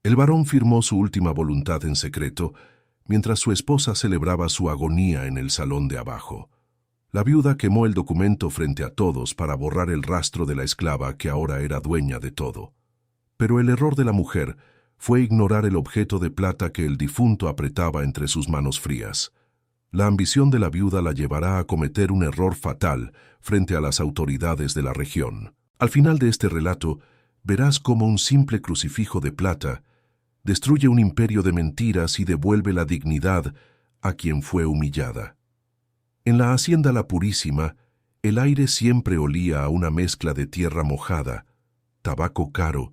El varón firmó su última voluntad en secreto, mientras su esposa celebraba su agonía en el salón de abajo. La viuda quemó el documento frente a todos para borrar el rastro de la esclava que ahora era dueña de todo. Pero el error de la mujer fue ignorar el objeto de plata que el difunto apretaba entre sus manos frías. La ambición de la viuda la llevará a cometer un error fatal frente a las autoridades de la región. Al final de este relato, verás cómo un simple crucifijo de plata destruye un imperio de mentiras y devuelve la dignidad a quien fue humillada. En la hacienda La Purísima, el aire siempre olía a una mezcla de tierra mojada, tabaco caro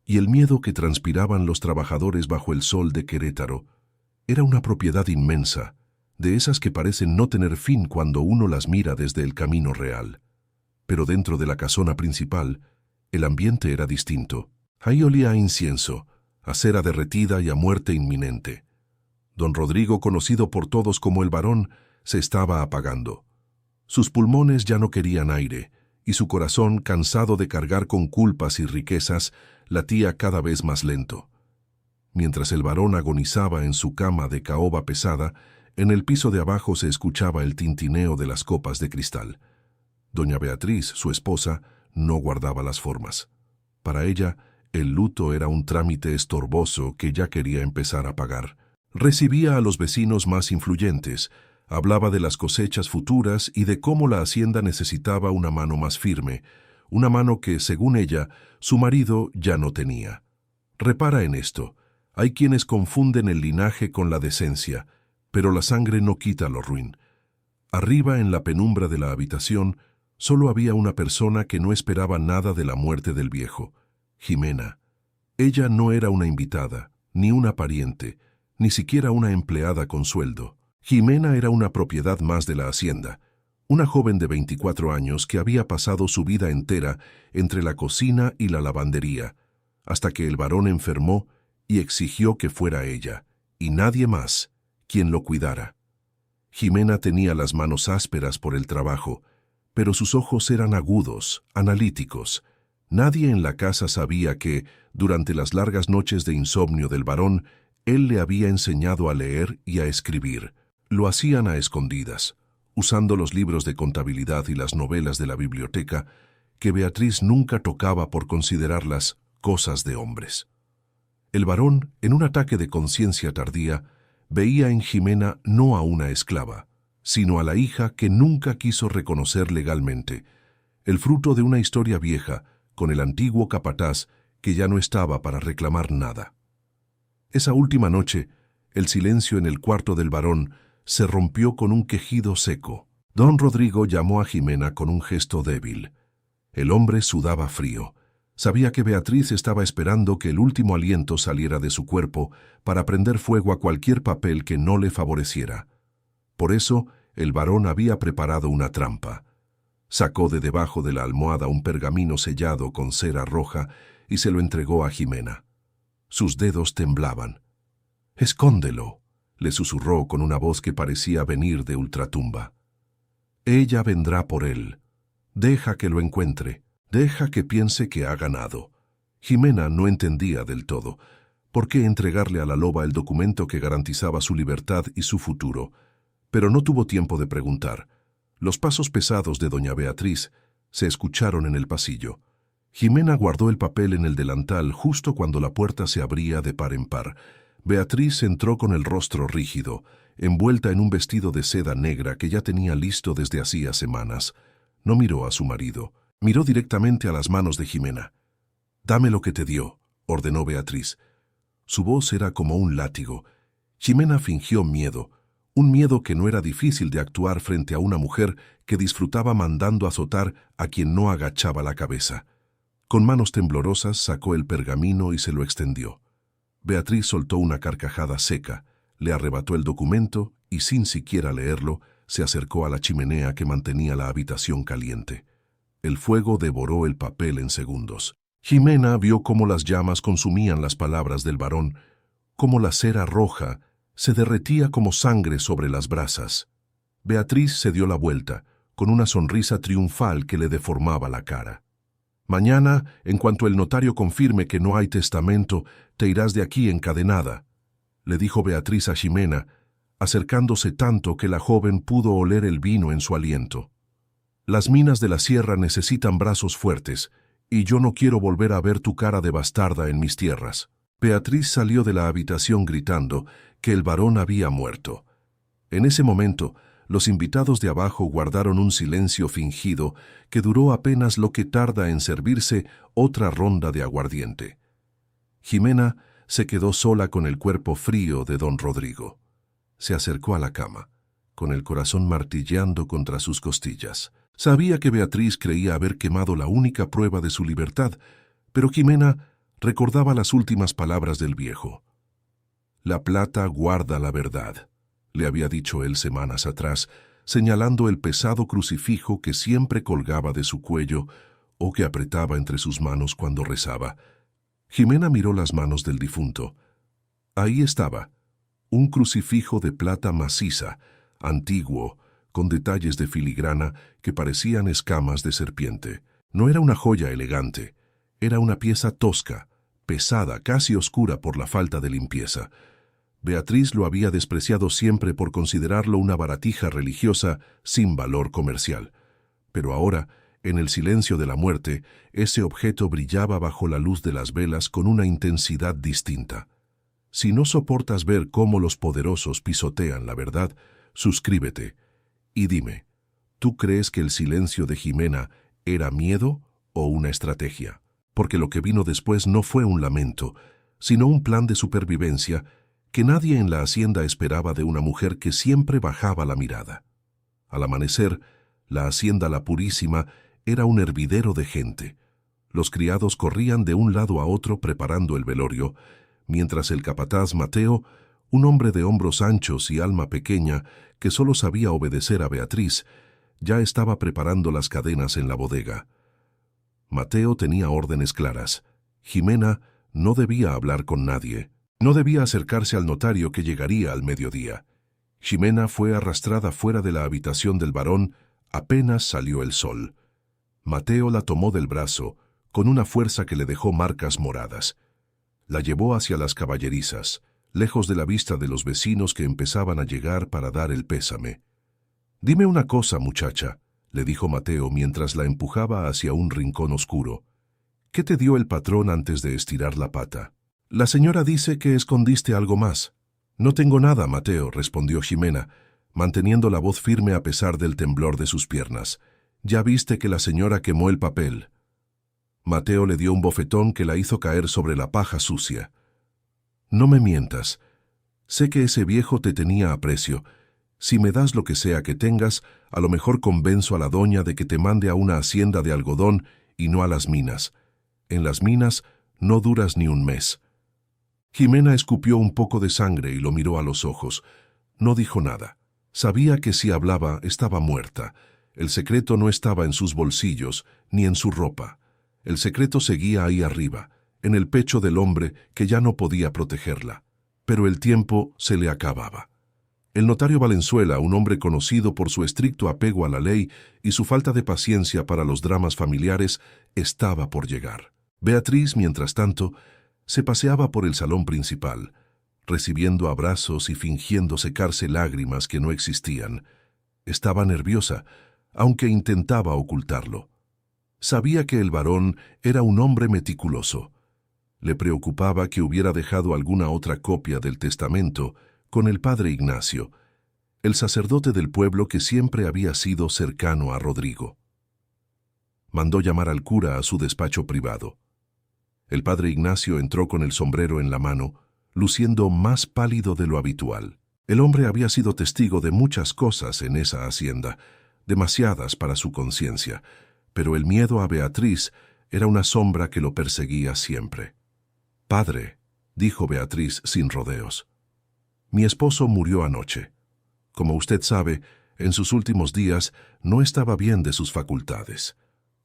y el miedo que transpiraban los trabajadores bajo el sol de Querétaro. Era una propiedad inmensa, de esas que parecen no tener fin cuando uno las mira desde el camino real. Pero dentro de la casona principal, el ambiente era distinto. Ahí olía a incienso, a cera derretida y a muerte inminente. Don Rodrigo, conocido por todos como el Barón, se estaba apagando. Sus pulmones ya no querían aire, y su corazón, cansado de cargar con culpas y riquezas, latía cada vez más lento. Mientras el Barón agonizaba en su cama de caoba pesada, en el piso de abajo se escuchaba el tintineo de las copas de cristal. Doña Beatriz, su esposa, no guardaba las formas. Para ella, el luto era un trámite estorboso que ya quería empezar a pagar. Recibía a los vecinos más influyentes, hablaba de las cosechas futuras y de cómo la hacienda necesitaba una mano más firme, una mano que, según ella, su marido ya no tenía. Repara en esto, hay quienes confunden el linaje con la decencia, pero la sangre no quita lo ruin. Arriba, en la penumbra de la habitación, solo había una persona que no esperaba nada de la muerte del viejo, Jimena. Ella no era una invitada, ni una pariente, ni siquiera una empleada con sueldo. Jimena era una propiedad más de la hacienda, una joven de 24 años que había pasado su vida entera entre la cocina y la lavandería, hasta que el Barón enfermó y exigió que fuera ella, y nadie más, quien lo cuidara. Jimena tenía las manos ásperas por el trabajo, pero sus ojos eran agudos, analíticos. Nadie en la casa sabía que, durante las largas noches de insomnio del Barón, él le había enseñado a leer y a escribir. Lo hacían a escondidas, usando los libros de contabilidad y las novelas de la biblioteca, que Beatriz nunca tocaba por considerarlas cosas de hombres. El Barón, en un ataque de conciencia tardía, veía en Jimena no a una esclava, sino a la hija que nunca quiso reconocer legalmente, el fruto de una historia vieja, con el antiguo capataz que ya no estaba para reclamar nada. Esa última noche, el silencio en el cuarto del Barón se rompió con un quejido seco. Don Rodrigo llamó a Jimena con un gesto débil. El hombre sudaba frío. Sabía que Beatriz estaba esperando que el último aliento saliera de su cuerpo para prender fuego a cualquier papel que no le favoreciera. Por eso, el Barón había preparado una trampa. Sacó de debajo de la almohada un pergamino sellado con cera roja y se lo entregó a Jimena. Sus dedos temblaban. «Escóndelo», le susurró con una voz que parecía venir de ultratumba. «Ella vendrá por él. Deja que lo encuentre. Deja que piense que ha ganado». Jimena no entendía del todo por qué entregarle a la loba el documento que garantizaba su libertad y su futuro, pero no tuvo tiempo de preguntar. Los pasos pesados de doña Beatriz se escucharon en el pasillo. Jimena guardó el papel en el delantal justo cuando la puerta se abría de par en par. Beatriz entró con el rostro rígido, envuelta en un vestido de seda negra que ya tenía listo desde hacía semanas. No miró a su marido, miró directamente a las manos de Jimena. «Dame lo que te dio», ordenó Beatriz. Su voz era como un látigo. Jimena fingió miedo, un miedo que no era difícil de actuar frente a una mujer que disfrutaba mandando azotar a quien no agachaba la cabeza. Con manos temblorosas sacó el pergamino y se lo extendió. Beatriz soltó una carcajada seca, le arrebató el documento y, sin siquiera leerlo, se acercó a la chimenea que mantenía la habitación caliente. El fuego devoró el papel en segundos. Jimena vio cómo las llamas consumían las palabras del Barón, cómo la cera roja se derretía como sangre sobre las brasas. Beatriz se dio la vuelta, con una sonrisa triunfal que le deformaba la cara. Mañana, en cuanto el notario confirme que no hay testamento, te irás de aquí encadenada, le dijo Beatriz a Ximena, acercándose tanto que la joven pudo oler el vino en su aliento. Las minas de la sierra necesitan brazos fuertes, y yo no quiero volver a ver tu cara de bastarda en mis tierras. Beatriz salió de la habitación gritando que el varón había muerto. En ese momento, los invitados de abajo guardaron un silencio fingido que duró apenas lo que tarda en servirse otra ronda de aguardiente. Ximena se quedó sola con el cuerpo frío de don Rodrigo. Se acercó a la cama, con el corazón martilleando contra sus costillas. Sabía que Beatriz creía haber quemado la única prueba de su libertad, pero Ximena recordaba las últimas palabras del viejo. «La plata guarda la verdad», le había dicho él semanas atrás, señalando el pesado crucifijo que siempre colgaba de su cuello o que apretaba entre sus manos cuando rezaba. Ximena miró las manos del difunto. Ahí estaba, un crucifijo de plata maciza, antiguo, con detalles de filigrana que parecían escamas de serpiente. No era una joya elegante, era una pieza tosca, pesada, casi oscura por la falta de limpieza. Beatriz lo había despreciado siempre por considerarlo una baratija religiosa sin valor comercial. Pero ahora, en el silencio de la muerte, ese objeto brillaba bajo la luz de las velas con una intensidad distinta. Si no soportas ver cómo los poderosos pisotean la verdad, suscríbete y dime, ¿tú crees que el silencio de Ximena era miedo o una estrategia? Porque lo que vino después no fue un lamento, sino un plan de supervivencia que nadie en la hacienda esperaba de una mujer que siempre bajaba la mirada. Al amanecer, la hacienda La Purísima era un hervidero de gente. Los criados corrían de un lado a otro preparando el velorio, mientras el capataz Mateo, un hombre de hombros anchos y alma pequeña que solo sabía obedecer a Beatriz, ya estaba preparando las cadenas en la bodega. Mateo tenía órdenes claras. Ximena no debía hablar con nadie. No debía acercarse al notario que llegaría al mediodía. Ximena fue arrastrada fuera de la habitación del varón apenas salió el sol. Mateo la tomó del brazo, con una fuerza que le dejó marcas moradas. La llevó hacia las caballerizas, lejos de la vista de los vecinos que empezaban a llegar para dar el pésame. «Dime una cosa, muchacha», le dijo Mateo mientras la empujaba hacia un rincón oscuro. «¿Qué te dio el patrón antes de estirar la pata?» «La señora dice que escondiste algo más». «No tengo nada, Mateo», respondió Ximena, manteniendo la voz firme a pesar del temblor de sus piernas. «Ya viste que la señora quemó el papel». Mateo le dio un bofetón que la hizo caer sobre la paja sucia. «No me mientas. Sé que ese viejo te tenía aprecio. Si me das lo que sea que tengas, a lo mejor convenzo a la doña de que te mande a una hacienda de algodón y no a las minas. En las minas no duras ni un mes». Ximena escupió un poco de sangre y lo miró a los ojos. No dijo nada. Sabía que si hablaba estaba muerta. El secreto no estaba en sus bolsillos ni en su ropa. El secreto seguía ahí arriba, en el pecho del hombre que ya no podía protegerla. Pero el tiempo se le acababa. El notario Valenzuela, un hombre conocido por su estricto apego a la ley y su falta de paciencia para los dramas familiares, estaba por llegar. Beatriz, mientras tanto, se paseaba por el salón principal, recibiendo abrazos y fingiendo secarse lágrimas que no existían. Estaba nerviosa, aunque intentaba ocultarlo. Sabía que el varón era un hombre meticuloso. Le preocupaba que hubiera dejado alguna otra copia del testamento con el padre Ignacio, el sacerdote del pueblo que siempre había sido cercano a Rodrigo. Mandó llamar al cura a su despacho privado. El padre Ignacio entró con el sombrero en la mano, luciendo más pálido de lo habitual. El hombre había sido testigo de muchas cosas en esa hacienda, demasiadas para su conciencia, pero el miedo a Beatriz era una sombra que lo perseguía siempre. «Padre», dijo Beatriz sin rodeos, «mi esposo murió anoche. Como usted sabe, en sus últimos días no estaba bien de sus facultades.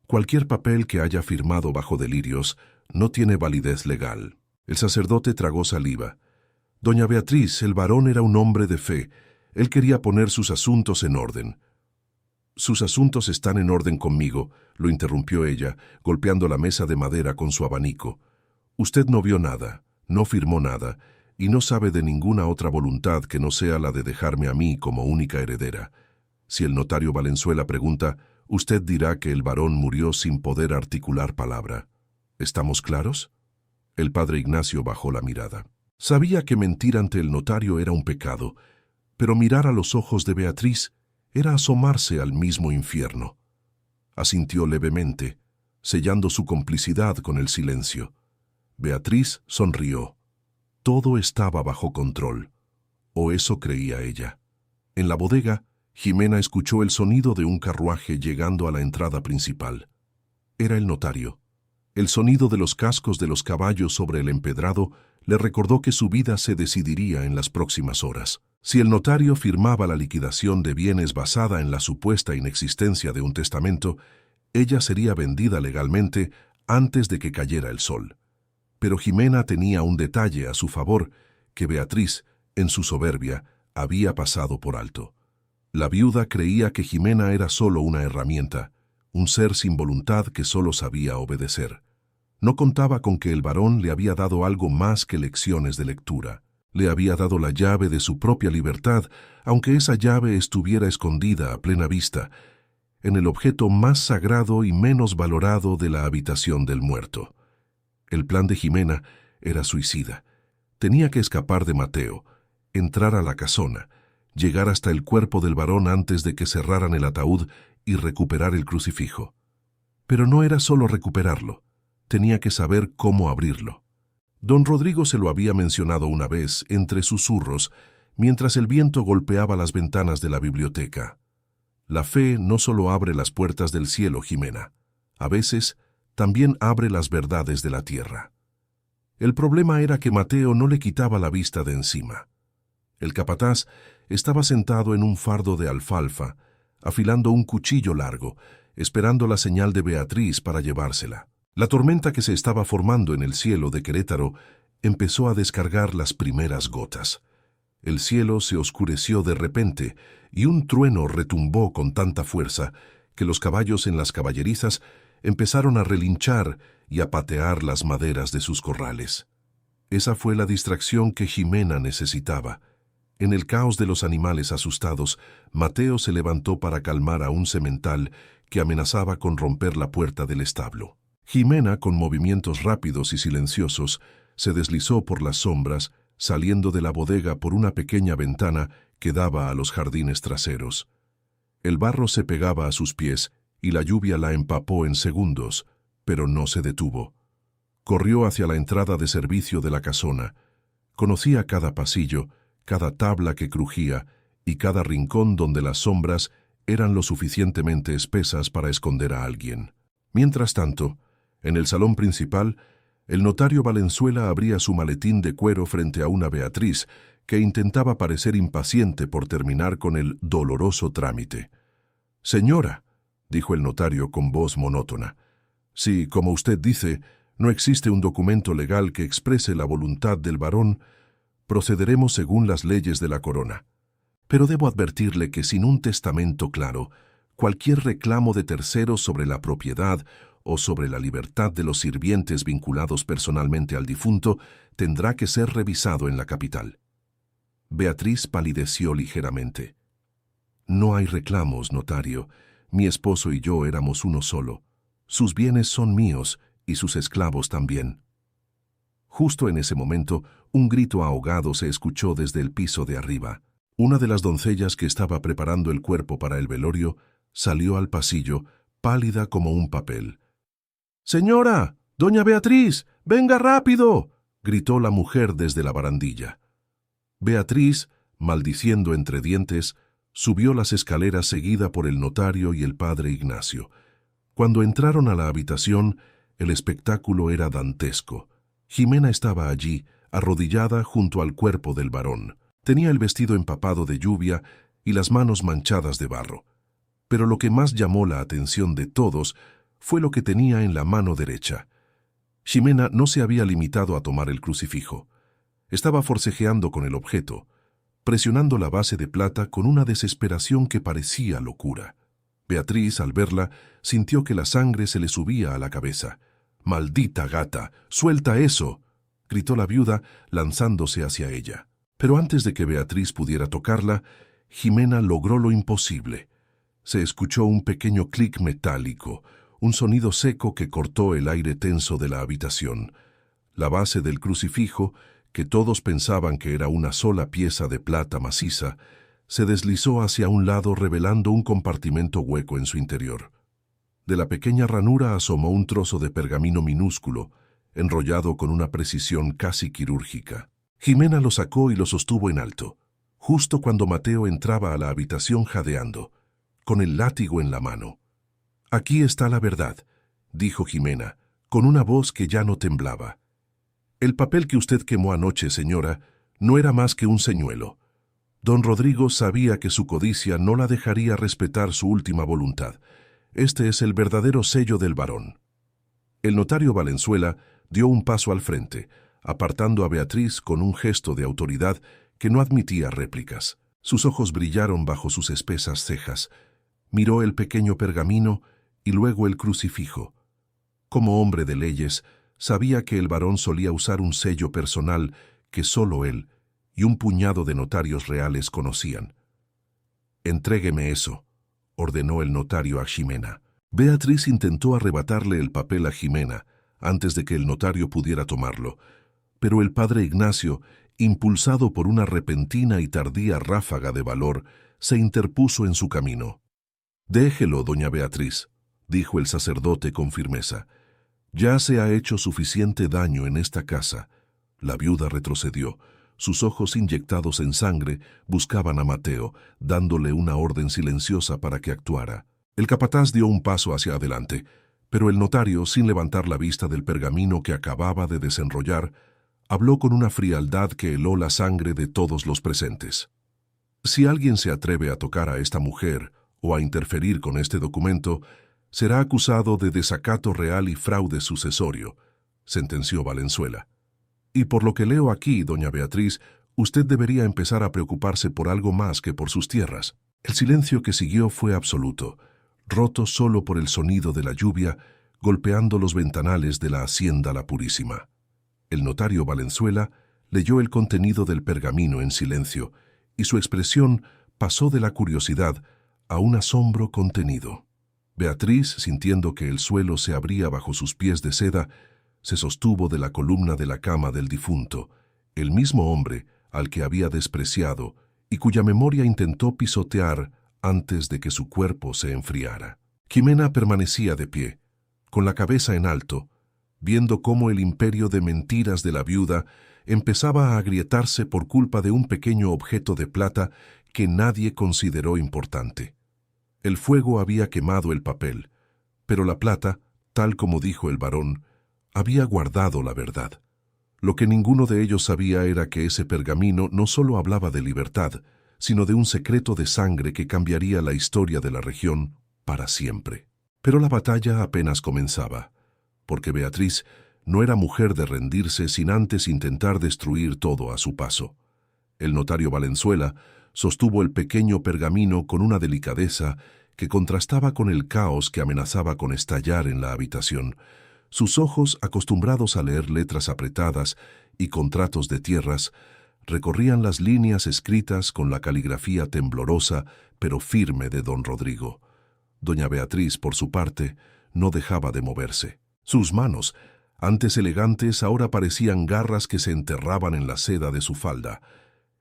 Cualquier papel que haya firmado bajo delirios no tiene validez legal». El sacerdote tragó saliva. «Doña Beatriz, el varón era un hombre de fe. Él quería poner sus asuntos en orden». Sus asuntos están en orden conmigo, lo interrumpió ella, golpeando la mesa de madera con su abanico. Usted no vio nada, no firmó nada, y no sabe de ninguna otra voluntad que no sea la de dejarme a mí como única heredera. Si el notario Valenzuela pregunta, usted dirá que el varón murió sin poder articular palabra. ¿Estamos claros? El padre Ignacio bajó la mirada. Sabía que mentir ante el notario era un pecado, pero mirar a los ojos de Beatriz era asomarse al mismo infierno. Asintió levemente, sellando su complicidad con el silencio. Beatriz sonrió. Todo estaba bajo control, o eso creía ella. En la bodega, Jimena escuchó el sonido de un carruaje llegando a la entrada principal. Era el notario. El sonido de los cascos de los caballos sobre el empedrado le recordó que su vida se decidiría en las próximas horas. Si el notario firmaba la liquidación de bienes basada en la supuesta inexistencia de un testamento, ella sería vendida legalmente antes de que cayera el sol. Pero Jimena tenía un detalle a su favor que Beatriz, en su soberbia, había pasado por alto. La viuda creía que Jimena era solo una herramienta, un ser sin voluntad que solo sabía obedecer. No contaba con que el varón le había dado algo más que lecciones de lectura. Le había dado la llave de su propia libertad, aunque esa llave estuviera escondida a plena vista, en el objeto más sagrado y menos valorado de la habitación del muerto. El plan de Jimena era suicida. Tenía que escapar de Mateo, entrar a la casona, llegar hasta el cuerpo del varón antes de que cerraran el ataúd y recuperar el crucifijo. Pero no era solo recuperarlo, tenía que saber cómo abrirlo. Don Rodrigo se lo había mencionado una vez, entre susurros, mientras el viento golpeaba las ventanas de la biblioteca. La fe no solo abre las puertas del cielo, Jimena. A veces, también abre las verdades de la tierra. El problema era que Mateo no le quitaba la vista de encima. El capataz estaba sentado en un fardo de alfalfa, afilando un cuchillo largo, esperando la señal de Beatriz para llevársela. La tormenta que se estaba formando en el cielo de Querétaro empezó a descargar las primeras gotas. El cielo se oscureció de repente y un trueno retumbó con tanta fuerza que los caballos en las caballerizas empezaron a relinchar y a patear las maderas de sus corrales. Esa fue la distracción que Jimena necesitaba. En el caos de los animales asustados, Mateo se levantó para calmar a un semental que amenazaba con romper la puerta del establo. Jimena, con movimientos rápidos y silenciosos, se deslizó por las sombras, saliendo de la bodega por una pequeña ventana que daba a los jardines traseros. El barro se pegaba a sus pies y la lluvia la empapó en segundos, pero no se detuvo. Corrió hacia la entrada de servicio de la casona. Conocía cada pasillo, cada tabla que crujía y cada rincón donde las sombras eran lo suficientemente espesas para esconder a alguien. Mientras tanto, en el salón principal, el notario Valenzuela abría su maletín de cuero frente a una Beatriz que intentaba parecer impaciente por terminar con el doloroso trámite. «Señora», dijo el notario con voz monótona, «si, como usted dice, no existe un documento legal que exprese la voluntad del varón, procederemos según las leyes de la corona. Pero debo advertirle que sin un testamento claro, cualquier reclamo de terceros sobre la propiedad o sobre la libertad de los sirvientes vinculados personalmente al difunto tendrá que ser revisado en la capital». Beatriz palideció ligeramente. «No hay reclamos, notario. Mi esposo y yo éramos uno solo. Sus bienes son míos y sus esclavos también». Justo en ese momento, un grito ahogado se escuchó desde el piso de arriba. Una de las doncellas que estaba preparando el cuerpo para el velorio salió al pasillo, pálida como un papel. «¡Señora! ¡Doña Beatriz! ¡Venga rápido!», gritó la mujer desde la barandilla. Beatriz, maldiciendo entre dientes, subió las escaleras seguida por el notario y el padre Ignacio. Cuando entraron a la habitación, el espectáculo era dantesco. Jimena estaba allí, arrodillada junto al cuerpo del varón. Tenía el vestido empapado de lluvia y las manos manchadas de barro. Pero lo que más llamó la atención de todos fue lo que tenía en la mano derecha. Jimena no se había limitado a tomar el crucifijo. Estaba forcejeando con el objeto, presionando la base de plata con una desesperación que parecía locura. Beatriz, al verla, sintió que la sangre se le subía a la cabeza. «¡Maldita gata! ¡Suelta eso!», gritó la viuda, lanzándose hacia ella. Pero antes de que Beatriz pudiera tocarla, Jimena logró lo imposible. Se escuchó un pequeño clic metálico, un sonido seco que cortó el aire tenso de la habitación. La base del crucifijo, que todos pensaban que era una sola pieza de plata maciza, se deslizó hacia un lado revelando un compartimento hueco en su interior. De la pequeña ranura asomó un trozo de pergamino minúsculo, enrollado con una precisión casi quirúrgica. Jimena lo sacó y lo sostuvo en alto, justo cuando Mateo entraba a la habitación jadeando, con el látigo en la mano. «Aquí está la verdad», dijo Jimena, con una voz que ya no temblaba. «El papel que usted quemó anoche, señora, no era más que un señuelo. Don Rodrigo sabía que su codicia no la dejaría respetar su última voluntad. Este es el verdadero sello del varón». El notario Valenzuela dio un paso al frente, apartando a Beatriz con un gesto de autoridad que no admitía réplicas. Sus ojos brillaron bajo sus espesas cejas. Miró el pequeño pergamino y luego el crucifijo. Como hombre de leyes, sabía que el varón solía usar un sello personal que solo él y un puñado de notarios reales conocían. «Entrégueme eso», ordenó el notario a Jimena. Beatriz intentó arrebatarle el papel a Jimena antes de que el notario pudiera tomarlo, pero el padre Ignacio, impulsado por una repentina y tardía ráfaga de valor, se interpuso en su camino. «Déjelo, doña Beatriz», dijo el sacerdote con firmeza. «Ya se ha hecho suficiente daño en esta casa». La viuda retrocedió. Sus ojos inyectados en sangre buscaban a Mateo, dándole una orden silenciosa para que actuara. El capataz dio un paso hacia adelante, pero el notario, sin levantar la vista del pergamino que acababa de desenrollar, habló con una frialdad que heló la sangre de todos los presentes. «Si alguien se atreve a tocar a esta mujer o a interferir con este documento, será acusado de desacato real y fraude sucesorio», sentenció Valenzuela. «Y por lo que leo aquí, doña Beatriz, usted debería empezar a preocuparse por algo más que por sus tierras». El silencio que siguió fue absoluto, roto solo por el sonido de la lluvia golpeando los ventanales de la Hacienda La Purísima. El notario Valenzuela leyó el contenido del pergamino en silencio, y su expresión pasó de la curiosidad a un asombro contenido. Beatriz, sintiendo que el suelo se abría bajo sus pies de seda, se sostuvo de la columna de la cama del difunto, el mismo hombre al que había despreciado y cuya memoria intentó pisotear antes de que su cuerpo se enfriara. Jimena permanecía de pie, con la cabeza en alto, viendo cómo el imperio de mentiras de la viuda empezaba a agrietarse por culpa de un pequeño objeto de plata que nadie consideró importante. El fuego había quemado el papel, pero la plata, tal como dijo el varón, había guardado la verdad. Lo que ninguno de ellos sabía era que ese pergamino no solo hablaba de libertad, sino de un secreto de sangre que cambiaría la historia de la región para siempre. Pero la batalla apenas comenzaba, porque Beatriz no era mujer de rendirse sin antes intentar destruir todo a su paso. El notario Valenzuela sostuvo el pequeño pergamino con una delicadeza que contrastaba con el caos que amenazaba con estallar en la habitación. Sus ojos, acostumbrados a leer letras apretadas y contratos de tierras, recorrían las líneas escritas con la caligrafía temblorosa pero firme de don Rodrigo. Doña Beatriz, por su parte, no dejaba de moverse. Sus manos, antes elegantes, ahora parecían garras que se enterraban en la seda de su falda.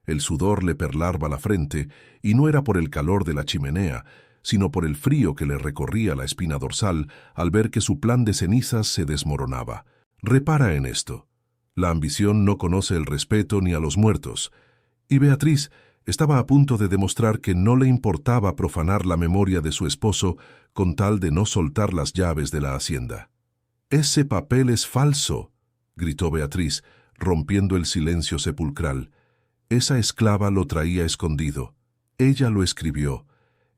El sudor le perlaba la frente, y no era por el calor de la chimenea, sino por el frío que le recorría la espina dorsal al ver que su plan de cenizas se desmoronaba. Repara en esto. La ambición no conoce el respeto ni a los muertos, y Beatriz estaba a punto de demostrar que no le importaba profanar la memoria de su esposo con tal de no soltar las llaves de la hacienda. «Ese papel es falso», gritó Beatriz, rompiendo el silencio sepulcral. «Esa esclava lo traía escondido. Ella lo escribió.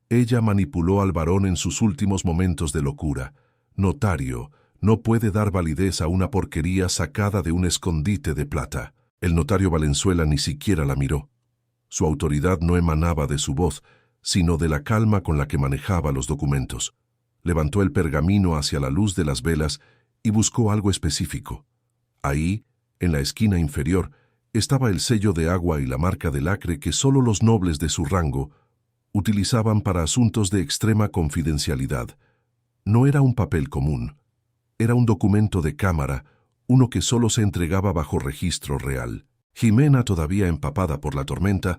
Ella manipuló al varón en sus últimos momentos de locura. Notario, no puede dar validez a una porquería sacada de un escondite de plata». El notario Valenzuela ni siquiera la miró. Su autoridad no emanaba de su voz, sino de la calma con la que manejaba los documentos. Levantó el pergamino hacia la luz de las velas y buscó algo específico. Ahí, en la esquina inferior, estaba el sello de agua y la marca de lacre que solo los nobles de su rango utilizaban para asuntos de extrema confidencialidad. No era un papel común, era un documento de cámara, uno que solo se entregaba bajo registro real. Jimena, todavía empapada por la tormenta,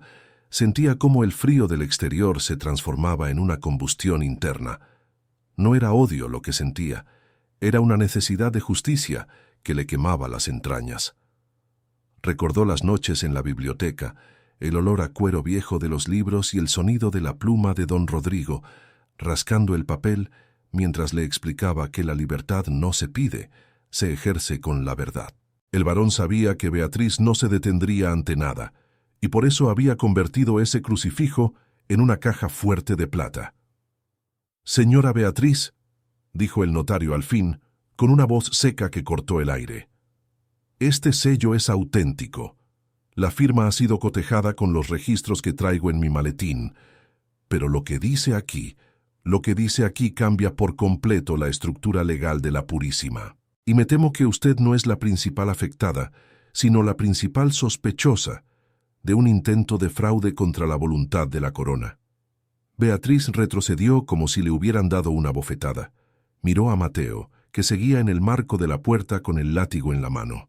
sentía cómo el frío del exterior se transformaba en una combustión interna. No era odio lo que sentía, era una necesidad de justicia que le quemaba las entrañas. Recordó las noches en la biblioteca, el olor a cuero viejo de los libros y el sonido de la pluma de don Rodrigo, rascando el papel mientras le explicaba que la libertad no se pide, se ejerce con la verdad. El barón sabía que Beatriz no se detendría ante nada, y por eso había convertido ese crucifijo en una caja fuerte de plata. «Señora Beatriz», dijo el notario al fin, con una voz seca que cortó el aire. «Este sello es auténtico. La firma ha sido cotejada con los registros que traigo en mi maletín, pero lo que dice aquí cambia por completo la estructura legal de la Purísima. Y me temo que usted no es la principal afectada, sino la principal sospechosa de un intento de fraude contra la voluntad de la corona». Beatriz retrocedió como si le hubieran dado una bofetada. Miró a Mateo, que seguía en el marco de la puerta con el látigo en la mano.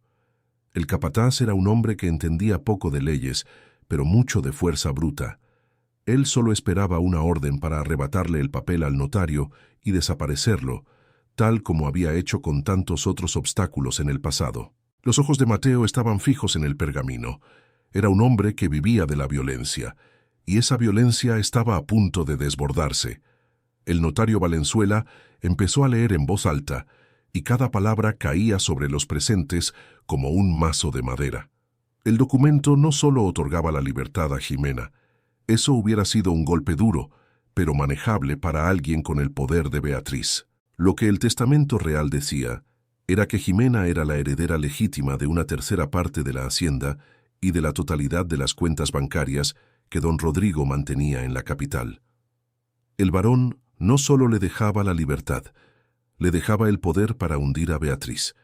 El capataz era un hombre que entendía poco de leyes, pero mucho de fuerza bruta. Él solo esperaba una orden para arrebatarle el papel al notario y desaparecerlo, tal como había hecho con tantos otros obstáculos en el pasado. Los ojos de Mateo estaban fijos en el pergamino. Era un hombre que vivía de la violencia, y esa violencia estaba a punto de desbordarse. El notario Valenzuela empezó a leer en voz alta, y cada palabra caía sobre los presentes como un mazo de madera. El documento no solo otorgaba la libertad a Jimena. Eso hubiera sido un golpe duro, pero manejable para alguien con el poder de Beatriz. Lo que el testamento real decía era que Jimena era la heredera legítima de una tercera parte de la hacienda y de la totalidad de las cuentas bancarias que don Rodrigo mantenía en la capital. El barón no solo le dejaba la libertad, le dejaba el poder para hundir a Beatriz.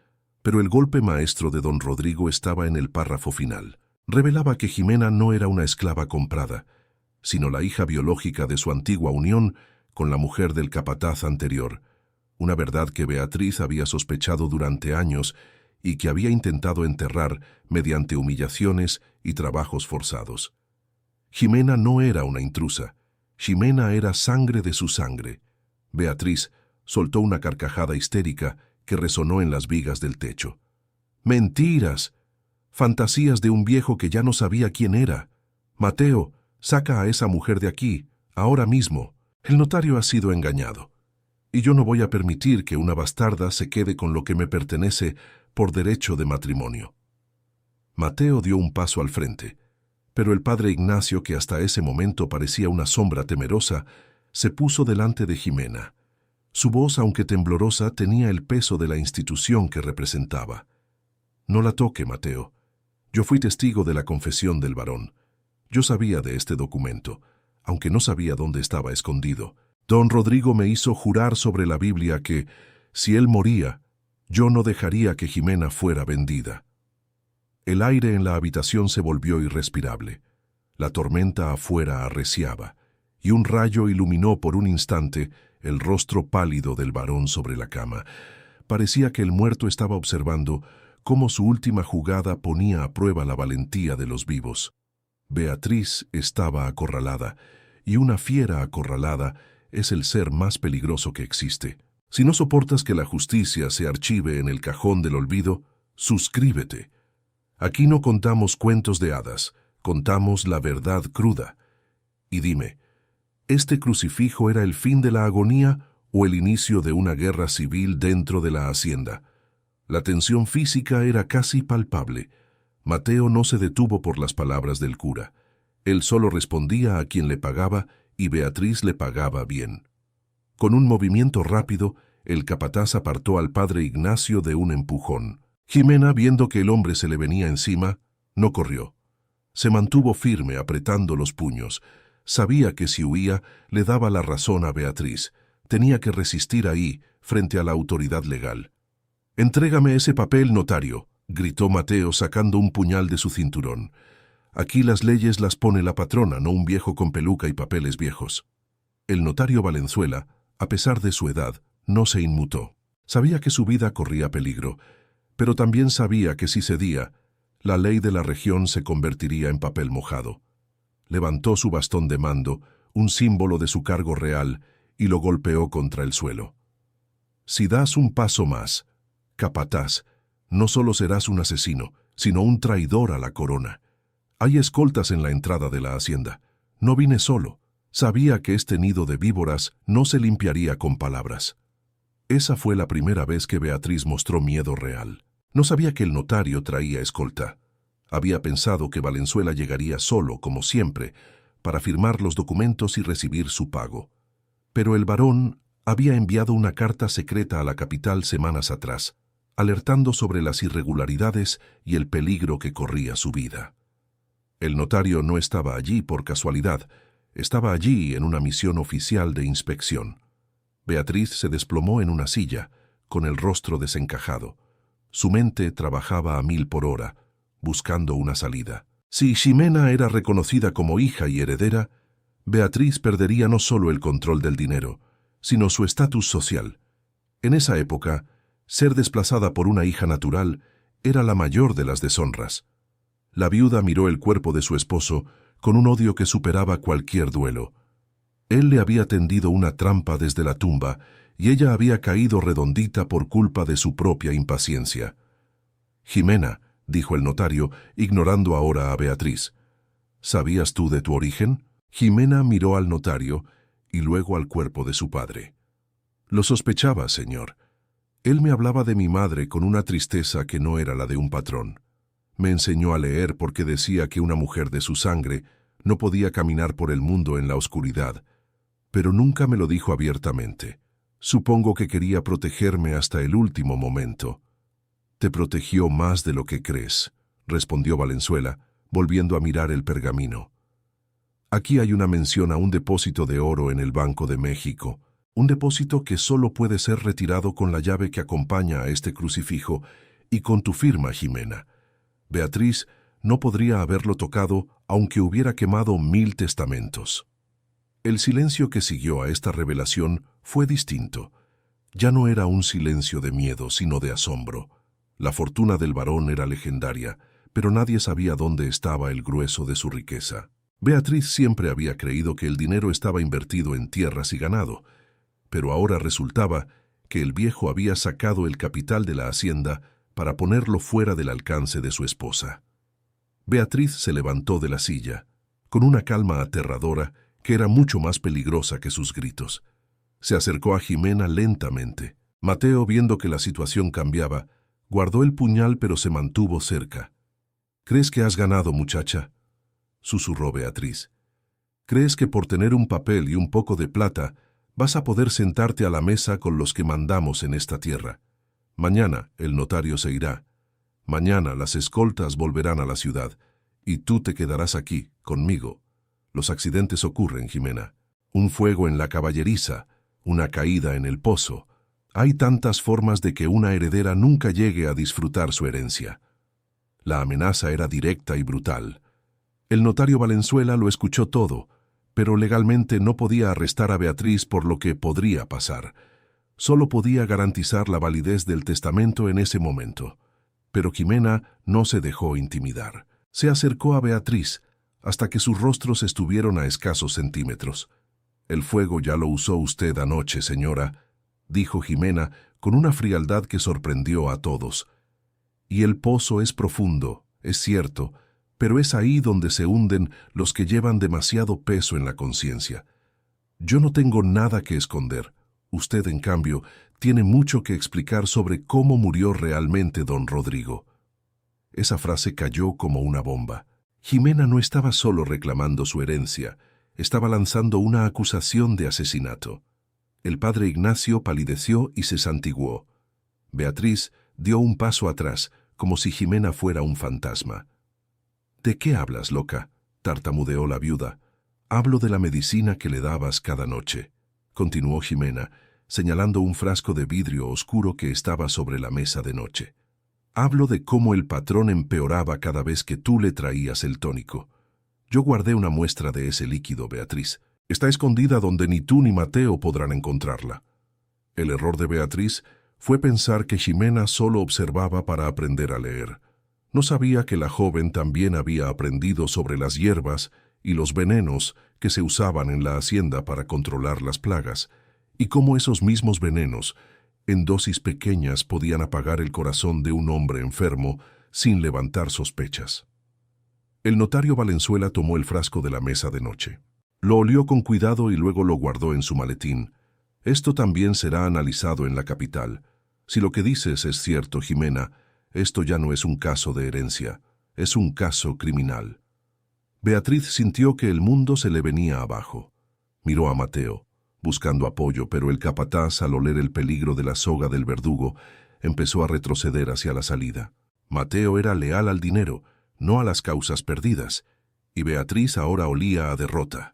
Pero el golpe maestro de don Rodrigo estaba en el párrafo final. Revelaba que Jimena no era una esclava comprada, sino la hija biológica de su antigua unión con la mujer del capataz anterior, una verdad que Beatriz había sospechado durante años y que había intentado enterrar mediante humillaciones y trabajos forzados. Jimena no era una intrusa, Jimena era sangre de su sangre. Beatriz soltó una carcajada histérica que resonó en las vigas del techo. «¡Mentiras! Fantasías de un viejo que ya no sabía quién era. Mateo, saca a esa mujer de aquí, ahora mismo. El notario ha sido engañado. Y yo no voy a permitir que una bastarda se quede con lo que me pertenece por derecho de matrimonio». Mateo dio un paso al frente, pero el padre Ignacio, que hasta ese momento parecía una sombra temerosa, se puso delante de Jimena. Su voz, aunque temblorosa, tenía el peso de la institución que representaba. «No la toque, Mateo. Yo fui testigo de la confesión del varón. Yo sabía de este documento, aunque no sabía dónde estaba escondido. Don Rodrigo me hizo jurar sobre la Biblia que, si él moría, yo no dejaría que Jimena fuera vendida». El aire en la habitación se volvió irrespirable. La tormenta afuera arreciaba, y un rayo iluminó por un instante el rostro pálido del varón sobre la cama. Parecía que el muerto estaba observando cómo su última jugada ponía a prueba la valentía de los vivos. Beatriz estaba acorralada, y una fiera acorralada es el ser más peligroso que existe. Si no soportas que la justicia se archive en el cajón del olvido, suscríbete. Aquí no contamos cuentos de hadas, contamos la verdad cruda. Y dime, ¿este crucifijo era el fin de la agonía o el inicio de una guerra civil dentro de la hacienda? La tensión física era casi palpable. Mateo no se detuvo por las palabras del cura. Él solo respondía a quien le pagaba y Beatriz le pagaba bien. Con un movimiento rápido, el capataz apartó al padre Ignacio de un empujón. Jimena, viendo que el hombre se le venía encima, no corrió. Se mantuvo firme apretando los puños. Sabía que si huía, le daba la razón a Beatriz. Tenía que resistir ahí, frente a la autoridad legal. «Entrégame ese papel, notario», gritó Mateo sacando un puñal de su cinturón. «Aquí las leyes las pone la patrona, no un viejo con peluca y papeles viejos». El notario Valenzuela, a pesar de su edad, no se inmutó. Sabía que su vida corría peligro, pero también sabía que si cedía, la ley de la región se convertiría en papel mojado. Levantó su bastón de mando, un símbolo de su cargo real, y lo golpeó contra el suelo. «Si das un paso más, capataz, no solo serás un asesino, sino un traidor a la corona. Hay escoltas en la entrada de la hacienda. No vine solo. Sabía que este nido de víboras no se limpiaría con palabras». Esa fue la primera vez que Beatriz mostró miedo real. No sabía que el notario traía escolta. Había pensado que Valenzuela llegaría solo, como siempre, para firmar los documentos y recibir su pago. Pero el varón había enviado una carta secreta a la capital semanas atrás, alertando sobre las irregularidades y el peligro que corría su vida. El notario no estaba allí por casualidad, estaba allí en una misión oficial de inspección. Beatriz se desplomó en una silla, con el rostro desencajado. Su mente trabajaba a 1000 por hora, buscando una salida. Si Ximena era reconocida como hija y heredera, Beatriz perdería no solo el control del dinero, sino su estatus social. En esa época, ser desplazada por una hija natural era la mayor de las deshonras. La viuda miró el cuerpo de su esposo con un odio que superaba cualquier duelo. Él le había tendido una trampa desde la tumba y ella había caído redondita por culpa de su propia impaciencia. «Ximena», dijo el notario, ignorando ahora a Beatriz. «¿Sabías tú de tu origen?» Ximena miró al notario y luego al cuerpo de su padre. «Lo sospechaba, señor. Él me hablaba de mi madre con una tristeza que no era la de un patrón. Me enseñó a leer porque decía que una mujer de su sangre no podía caminar por el mundo en la oscuridad, pero nunca me lo dijo abiertamente. Supongo que quería protegerme hasta el último momento». «Te protegió más de lo que crees», respondió Valenzuela, volviendo a mirar el pergamino. «Aquí hay una mención a un depósito de oro en el Banco de México, un depósito que solo puede ser retirado con la llave que acompaña a este crucifijo y con tu firma, Ximena. Beatriz no podría haberlo tocado aunque hubiera quemado 1000 testamentos». El silencio que siguió a esta revelación fue distinto. Ya no era un silencio de miedo, sino de asombro. La fortuna del varón era legendaria, pero nadie sabía dónde estaba el grueso de su riqueza. Beatriz siempre había creído que el dinero estaba invertido en tierras y ganado, pero ahora resultaba que el viejo había sacado el capital de la hacienda para ponerlo fuera del alcance de su esposa. Beatriz se levantó de la silla, con una calma aterradora que era mucho más peligrosa que sus gritos. Se acercó a Ximena lentamente. Mateo, viendo que la situación cambiaba, guardó el puñal pero se mantuvo cerca. «¿Crees que has ganado, muchacha?», susurró Beatriz. «¿Crees que por tener un papel y un poco de plata vas a poder sentarte a la mesa con los que mandamos en esta tierra? Mañana el notario se irá. Mañana las escoltas volverán a la ciudad y tú te quedarás aquí, conmigo. Los accidentes ocurren, Ximena. Un fuego en la caballeriza, una caída en el pozo. Hay tantas formas de que una heredera nunca llegue a disfrutar su herencia». La amenaza era directa y brutal. El notario Valenzuela lo escuchó todo, pero legalmente no podía arrestar a Beatriz por lo que podría pasar. Solo podía garantizar la validez del testamento en ese momento. Pero Ximena no se dejó intimidar. Se acercó a Beatriz hasta que sus rostros estuvieron a escasos centímetros. «El fuego ya lo usó usted anoche, señora», dijo Ximena con una frialdad que sorprendió a todos. «Y el pozo es profundo, es cierto, pero es ahí donde se hunden los que llevan demasiado peso en la conciencia. Yo no tengo nada que esconder. Usted, en cambio, tiene mucho que explicar sobre cómo murió realmente don Rodrigo». Esa frase cayó como una bomba. Ximena no estaba solo reclamando su herencia, estaba lanzando una acusación de asesinato. El padre Ignacio palideció y se santiguó. Beatriz dio un paso atrás, como si Ximena fuera un fantasma. «¿De qué hablas, loca?», tartamudeó la viuda. Hablo de la medicina que le dabas cada noche, continuó Ximena, señalando un frasco de vidrio oscuro que estaba sobre la mesa de noche. Hablo de cómo el patrón empeoraba cada vez que tú le traías el tónico. Yo guardé una muestra de ese líquido, Beatriz. Está escondida donde ni tú ni Mateo podrán encontrarla. El error de Beatriz fue pensar que Ximena solo observaba para aprender a leer. No sabía que la joven también había aprendido sobre las hierbas y los venenos que se usaban en la hacienda para controlar las plagas, y cómo esos mismos venenos, en dosis pequeñas, podían apagar el corazón de un hombre enfermo sin levantar sospechas. El notario Valenzuela tomó el frasco de la mesa de noche. Lo olió con cuidado y luego lo guardó en su maletín. Esto también será analizado en la capital. Si lo que dices es cierto, Ximena, esto ya no es un caso de herencia, es un caso criminal. Beatriz sintió que el mundo se le venía abajo. Miró a Mateo, buscando apoyo, pero el capataz, al oler el peligro de la soga del verdugo, empezó a retroceder hacia la salida. Mateo era leal al dinero, no a las causas perdidas, y Beatriz ahora olía a derrota.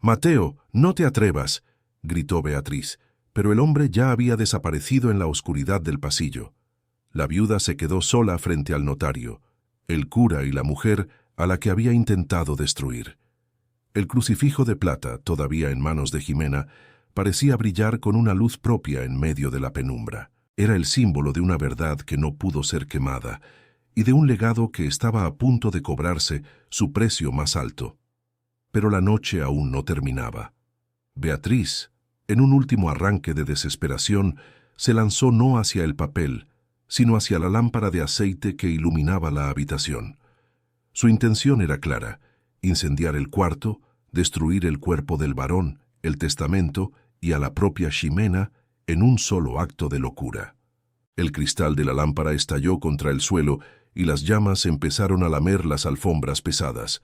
«Mateo, no te atrevas», gritó Beatriz, pero el hombre ya había desaparecido en la oscuridad del pasillo. La viuda se quedó sola frente al notario, el cura y la mujer a la que había intentado destruir. El crucifijo de plata, todavía en manos de Ximena, parecía brillar con una luz propia en medio de la penumbra. Era el símbolo de una verdad que no pudo ser quemada y de un legado que estaba a punto de cobrarse su precio más alto. Pero la noche aún no terminaba. Beatriz, en un último arranque de desesperación, se lanzó no hacia el papel, sino hacia la lámpara de aceite que iluminaba la habitación. Su intención era clara: incendiar el cuarto, destruir el cuerpo del varón, el testamento y a la propia Ximena en un solo acto de locura. El cristal de la lámpara estalló contra el suelo y las llamas empezaron a lamer las alfombras pesadas.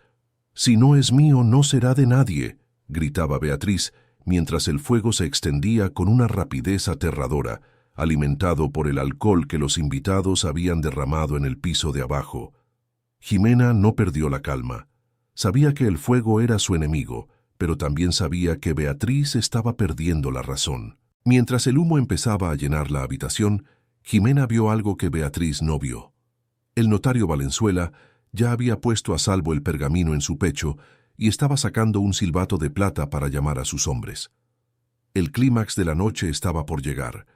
«Si no es mío, no será de nadie», gritaba Beatriz, mientras el fuego se extendía con una rapidez aterradora, alimentado por el alcohol que los invitados habían derramado en el piso de abajo. Ximena no perdió la calma. Sabía que el fuego era su enemigo, pero también sabía que Beatriz estaba perdiendo la razón. Mientras el humo empezaba a llenar la habitación, Ximena vio algo que Beatriz no vio. El notario Valenzuela ya había puesto a salvo el pergamino en su pecho y estaba sacando un silbato de plata para llamar a sus hombres. El clímax de la noche estaba por llegar,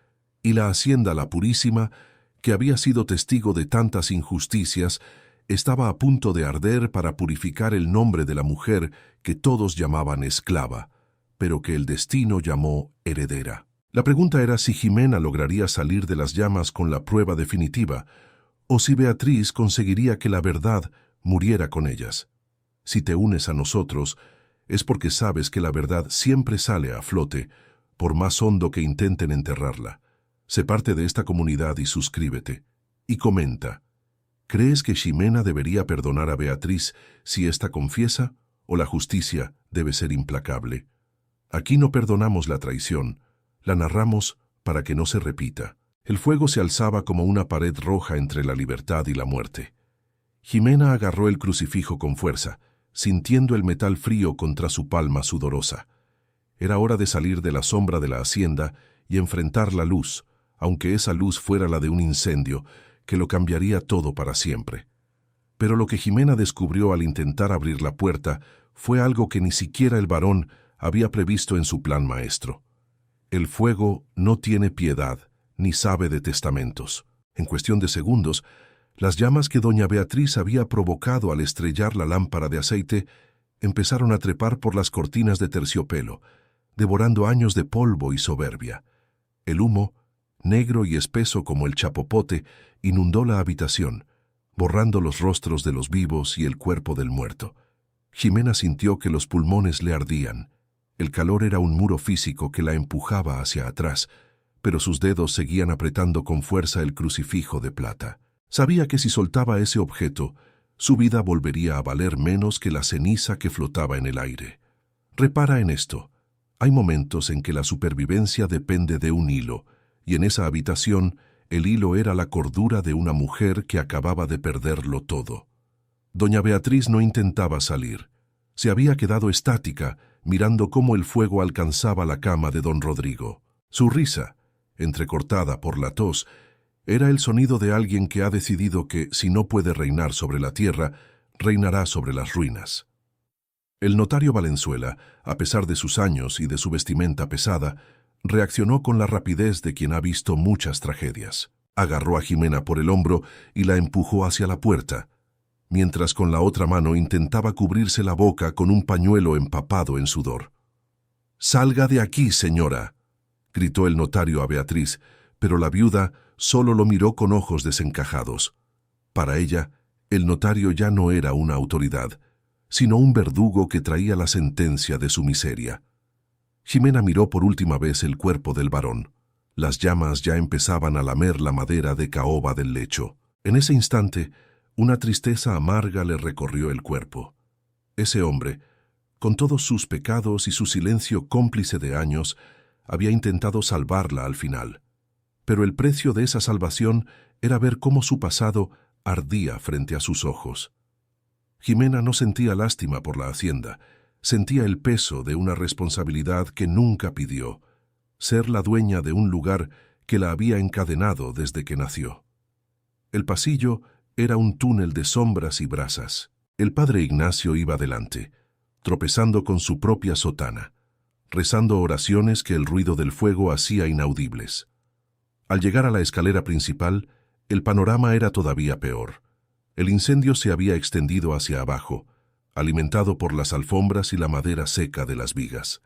y la hacienda La Purísima, que había sido testigo de tantas injusticias, estaba a punto de arder para purificar el nombre de la mujer que todos llamaban esclava, pero que el destino llamó heredera. La pregunta era si Ximena lograría salir de las llamas con la prueba definitiva, o si Beatriz conseguiría que la verdad muriera con ellas. Si te unes a nosotros, es porque sabes que la verdad siempre sale a flote, por más hondo que intenten enterrarla. Sé parte de esta comunidad y suscríbete. Y comenta, ¿crees que Ximena debería perdonar a Beatriz si ésta confiesa, o la justicia debe ser implacable? Aquí no perdonamos la traición, la narramos para que no se repita. El fuego se alzaba como una pared roja entre la libertad y la muerte. Ximena agarró el crucifijo con fuerza, sintiendo el metal frío contra su palma sudorosa. Era hora de salir de la sombra de la hacienda y enfrentar la luz, aunque esa luz fuera la de un incendio, que lo cambiaría todo para siempre. Pero lo que Ximena descubrió al intentar abrir la puerta fue algo que ni siquiera el varón había previsto en su plan maestro. El fuego no tiene piedad, ni sabe de testamentos. En cuestión de segundos, las llamas que doña Beatriz había provocado al estrellar la lámpara de aceite empezaron a trepar por las cortinas de terciopelo, devorando años de polvo y soberbia. El humo, negro y espeso como el chapopote, inundó la habitación, borrando los rostros de los vivos y el cuerpo del muerto. Ximena sintió que los pulmones le ardían. El calor era un muro físico que la empujaba hacia atrás, pero sus dedos seguían apretando con fuerza el crucifijo de plata. Sabía que si soltaba ese objeto, su vida volvería a valer menos que la ceniza que flotaba en el aire. Repara en esto. Hay momentos en que la supervivencia depende de un hilo, y en esa habitación el hilo era la cordura de una mujer que acababa de perderlo todo. Doña Beatriz no intentaba salir. Se había quedado estática, mirando cómo el fuego alcanzaba la cama de don Rodrigo. Su risa, entrecortada por la tos, era el sonido de alguien que ha decidido que, si no puede reinar sobre la tierra, reinará sobre las ruinas. El notario Valenzuela, a pesar de sus años y de su vestimenta pesada, reaccionó con la rapidez de quien ha visto muchas tragedias. Agarró a Jimena por el hombro y la empujó hacia la puerta, mientras con la otra mano intentaba cubrirse la boca con un pañuelo empapado en sudor. «¡Salga de aquí, señora!», gritó el notario a Beatriz, pero la viuda solo lo miró con ojos desencajados. Para ella, el notario ya no era una autoridad, sino un verdugo que traía la sentencia de su miseria. Jimena miró por última vez el cuerpo del varón. Las llamas ya empezaban a lamer la madera de caoba del lecho. En ese instante, una tristeza amarga le recorrió el cuerpo. Ese hombre, con todos sus pecados y su silencio cómplice de años, había intentado salvarla al final. Pero el precio de esa salvación era ver cómo su pasado ardía frente a sus ojos. Jimena no sentía lástima por la hacienda, sentía el peso de una responsabilidad que nunca pidió, ser la dueña de un lugar que la había encadenado desde que nació. El pasillo era un túnel de sombras y brasas. El padre Ignacio iba delante, tropezando con su propia sotana, rezando oraciones que el ruido del fuego hacía inaudibles. Al llegar a la escalera principal, el panorama era todavía peor. El incendio se había extendido hacia abajo, alimentado por las alfombras y la madera seca de las vigas.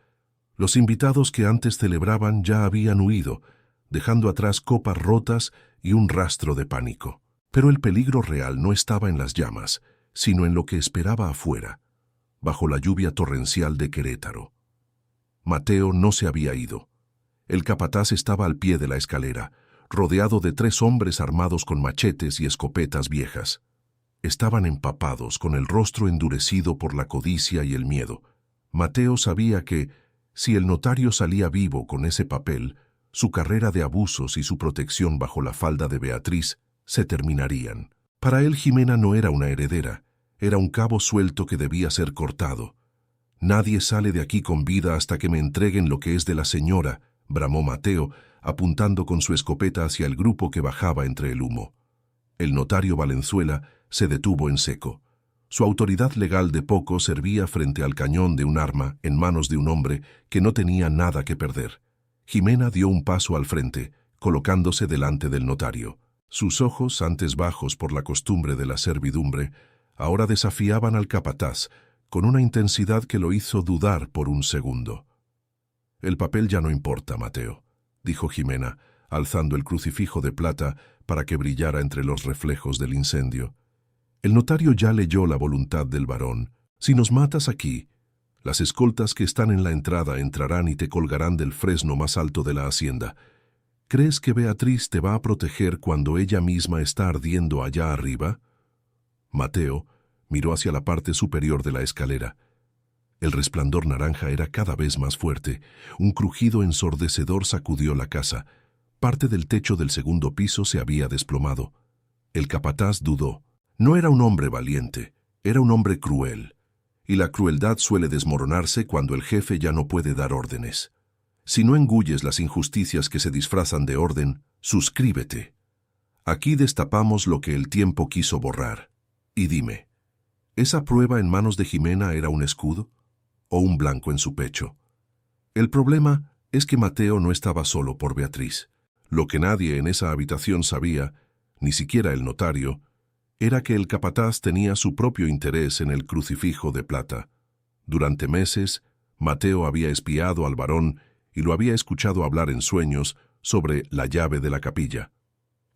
Los invitados que antes celebraban ya habían huido, dejando atrás copas rotas y un rastro de pánico. Pero el peligro real no estaba en las llamas, sino en lo que esperaba afuera, bajo la lluvia torrencial de Querétaro. Mateo no se había ido. El capataz estaba al pie de la escalera, rodeado de 3 hombres armados con machetes y escopetas viejas. Estaban empapados, con el rostro endurecido por la codicia y el miedo. Mateo sabía que, si el notario salía vivo con ese papel, su carrera de abusos y su protección bajo la falda de Beatriz se terminarían. Para él Jimena no era una heredera, era un cabo suelto que debía ser cortado. «Nadie sale de aquí con vida hasta que me entreguen lo que es de la señora», bramó Mateo, apuntando con su escopeta hacia el grupo que bajaba entre el humo. El notario Valenzuela se detuvo en seco. Su autoridad legal de poco servía frente al cañón de un arma en manos de un hombre que no tenía nada que perder. Jimena dio un paso al frente, colocándose delante del notario. Sus ojos, antes bajos por la costumbre de la servidumbre, ahora desafiaban al capataz, con una intensidad que lo hizo dudar por un segundo. «El papel ya no importa, Mateo», dijo Jimena, alzando el crucifijo de plata para que brillara entre los reflejos del incendio. «El notario ya leyó la voluntad del varón. Si nos matas aquí, las escoltas que están en la entrada entrarán y te colgarán del fresno más alto de la hacienda. ¿Crees que Beatriz te va a proteger cuando ella misma está ardiendo allá arriba?» Mateo miró hacia la parte superior de la escalera. El resplandor naranja era cada vez más fuerte. Un crujido ensordecedor sacudió la casa. Parte del techo del segundo piso se había desplomado. El capataz dudó. No era un hombre valiente, era un hombre cruel. Y la crueldad suele desmoronarse cuando el jefe ya no puede dar órdenes. Si no engulles las injusticias que se disfrazan de orden, suscríbete. Aquí destapamos lo que el tiempo quiso borrar. Y dime, ¿esa prueba en manos de Jimena era un escudo o un blanco en su pecho? El problema es que Mateo no estaba solo por Beatriz. Lo que nadie en esa habitación sabía, ni siquiera el notario, era que el capataz tenía su propio interés en el crucifijo de plata. Durante meses, Mateo había espiado al varón y lo había escuchado hablar en sueños sobre la llave de la capilla.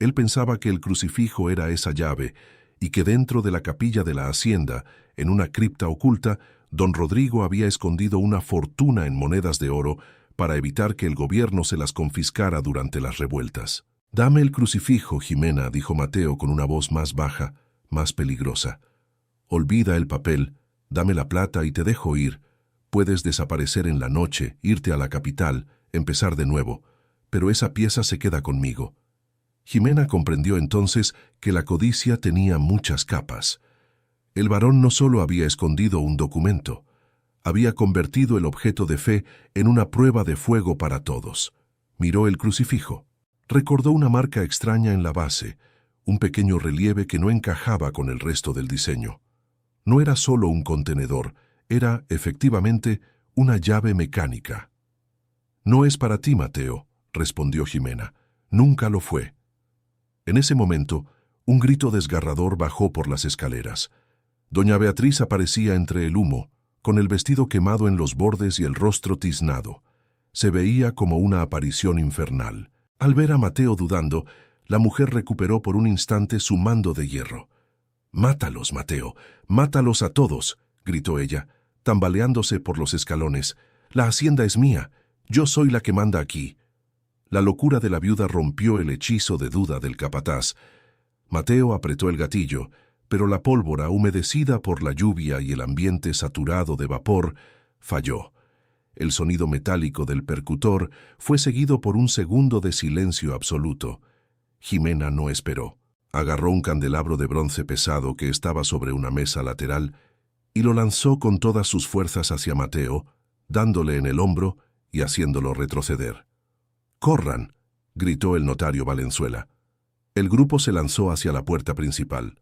Él pensaba que el crucifijo era esa llave y que dentro de la capilla de la hacienda, en una cripta oculta, don Rodrigo había escondido una fortuna en monedas de oro para evitar que el gobierno se las confiscara durante las revueltas. «Dame el crucifijo, Jimena», dijo Mateo con una voz más baja, más peligrosa. «Olvida el papel, dame la plata y te dejo ir. Puedes desaparecer en la noche, irte a la capital, empezar de nuevo, pero esa pieza se queda conmigo». Jimena comprendió entonces que la codicia tenía muchas capas. El varón no solo había escondido un documento, había convertido el objeto de fe en una prueba de fuego para todos. Miró el crucifijo. Recordó una marca extraña en la base, un pequeño relieve que no encajaba con el resto del diseño. No era solo un contenedor, era, efectivamente, una llave mecánica. «No es para ti, Mateo», respondió Jimena. «Nunca lo fue». En ese momento, un grito desgarrador bajó por las escaleras. Doña Beatriz aparecía entre el humo, con el vestido quemado en los bordes y el rostro tiznado. Se veía como una aparición infernal. Al ver a Mateo dudando, la mujer recuperó por un instante su mando de hierro. «Mátalos, Mateo, mátalos a todos», gritó ella, tambaleándose por los escalones. «La hacienda es mía, yo soy la que manda aquí». La locura de la viuda rompió el hechizo de duda del capataz. Mateo apretó el gatillo, pero la pólvora, humedecida por la lluvia y el ambiente saturado de vapor, falló. El sonido metálico del percutor fue seguido por un segundo de silencio absoluto. Jimena no esperó. Agarró un candelabro de bronce pesado que estaba sobre una mesa lateral y lo lanzó con todas sus fuerzas hacia Mateo, dándole en el hombro y haciéndolo retroceder. «¡Corran!», gritó el notario Valenzuela. El grupo se lanzó hacia la puerta principal.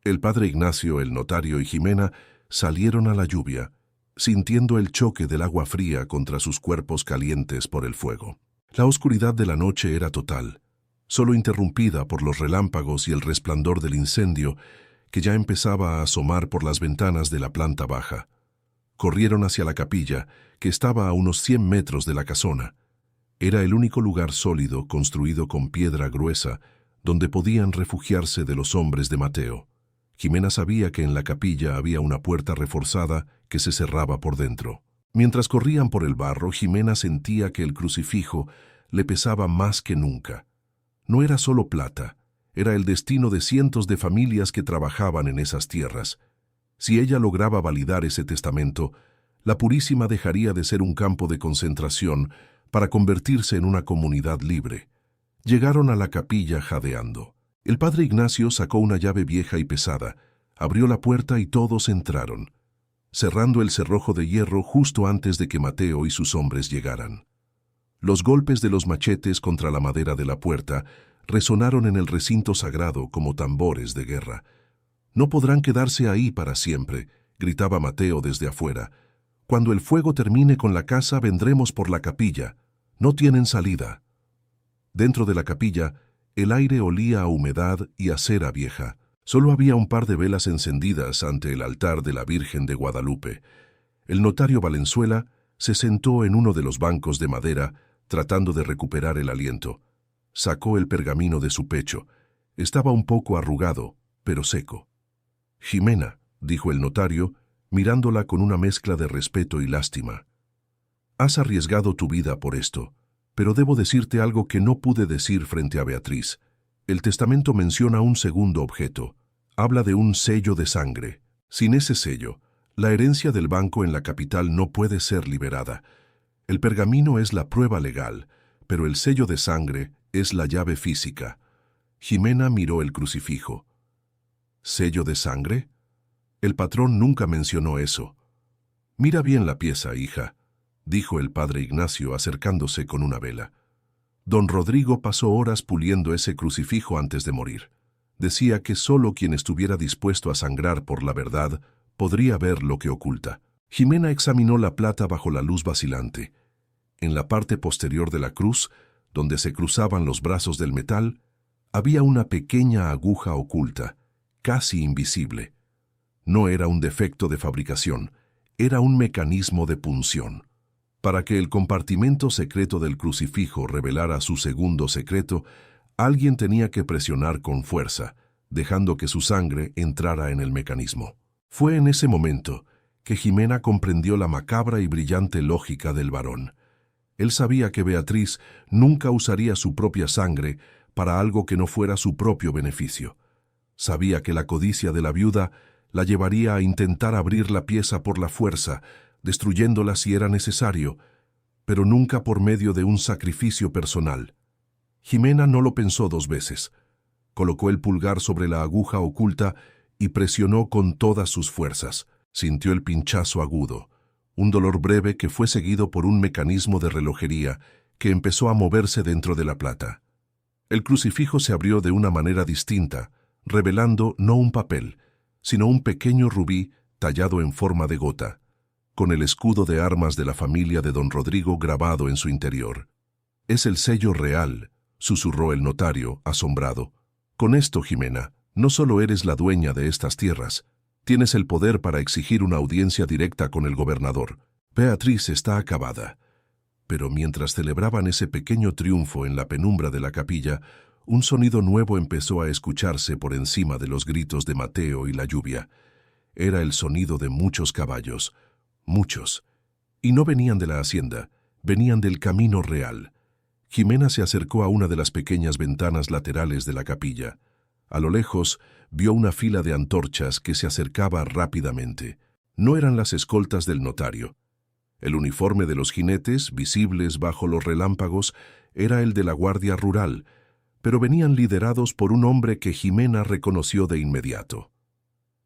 El padre Ignacio, el notario y Jimena salieron a la lluvia, sintiendo el choque del agua fría contra sus cuerpos calientes por el fuego. La oscuridad de la noche era total, solo interrumpida por los relámpagos y el resplandor del incendio que ya empezaba a asomar por las ventanas de la planta baja. Corrieron hacia la capilla, que estaba a unos 100 metros de la casona. Era el único lugar sólido construido con piedra gruesa donde podían refugiarse de los hombres de Mateo. Jimena sabía que en la capilla había una puerta reforzada que se cerraba por dentro. Mientras corrían por el barro, Jimena sentía que el crucifijo le pesaba más que nunca. No era solo plata, era el destino de cientos de familias que trabajaban en esas tierras. Si ella lograba validar ese testamento, la Purísima dejaría de ser un campo de concentración para convertirse en una comunidad libre. Llegaron a la capilla jadeando. El padre Ignacio sacó una llave vieja y pesada, abrió la puerta y todos entraron, cerrando el cerrojo de hierro justo antes de que Mateo y sus hombres llegaran. Los golpes de los machetes contra la madera de la puerta resonaron en el recinto sagrado como tambores de guerra. «No podrán quedarse ahí para siempre», gritaba Mateo desde afuera. «Cuando el fuego termine con la casa, vendremos por la capilla. No tienen salida». Dentro de la capilla, el aire olía a humedad y a cera vieja. Solo había un par de velas encendidas ante el altar de la Virgen de Guadalupe. El notario Valenzuela se sentó en uno de los bancos de madera, tratando de recuperar el aliento. Sacó el pergamino de su pecho. Estaba un poco arrugado, pero seco. «Jimena», dijo el notario, mirándola con una mezcla de respeto y lástima. «Has arriesgado tu vida por esto, pero debo decirte algo que no pude decir frente a Beatriz. El testamento menciona un segundo objeto. Habla de un sello de sangre. Sin ese sello, la herencia del banco en la capital no puede ser liberada. El pergamino es la prueba legal, pero el sello de sangre es la llave física». Jimena miró el crucifijo. «¿Sello de sangre? El patrón nunca mencionó eso». «Mira bien la pieza, hija», dijo el padre Ignacio acercándose con una vela. Don Rodrigo pasó horas puliendo ese crucifijo antes de morir. Decía que solo quien estuviera dispuesto a sangrar por la verdad podría ver lo que oculta. Jimena examinó la plata bajo la luz vacilante. En la parte posterior de la cruz, donde se cruzaban los brazos del metal, había una pequeña aguja oculta, casi invisible. No era un defecto de fabricación, era un mecanismo de punción. Para que el compartimento secreto del crucifijo revelara su segundo secreto, alguien tenía que presionar con fuerza, dejando que su sangre entrara en el mecanismo. Fue en ese momento que Jimena comprendió la macabra y brillante lógica del varón. Él sabía que Beatriz nunca usaría su propia sangre para algo que no fuera su propio beneficio. Sabía que la codicia de la viuda la llevaría a intentar abrir la pieza por la fuerza, destruyéndola si era necesario, pero nunca por medio de un sacrificio personal. Jimena no lo pensó dos veces. Colocó el pulgar sobre la aguja oculta y presionó con todas sus fuerzas. Sintió el pinchazo agudo, un dolor breve que fue seguido por un mecanismo de relojería que empezó a moverse dentro de la plata. El crucifijo se abrió de una manera distinta, revelando no un papel, sino un pequeño rubí tallado en forma de gota, con el escudo de armas de la familia de don Rodrigo grabado en su interior. «Es el sello real», susurró el notario, asombrado. «Con esto, Jimena, no solo eres la dueña de estas tierras, tienes el poder para exigir una audiencia directa con el gobernador. Beatriz está acabada». Pero mientras celebraban ese pequeño triunfo en la penumbra de la capilla, un sonido nuevo empezó a escucharse por encima de los gritos de Mateo y la lluvia. Era el sonido de muchos caballos, muchos. Y no venían de la hacienda, venían del camino real. Jimena se acercó a una de las pequeñas ventanas laterales de la capilla. A lo lejos, vio una fila de antorchas que se acercaba rápidamente. No eran las escoltas del notario. El uniforme de los jinetes, visibles bajo los relámpagos, era el de la Guardia Rural, pero venían liderados por un hombre que Jimena reconoció de inmediato.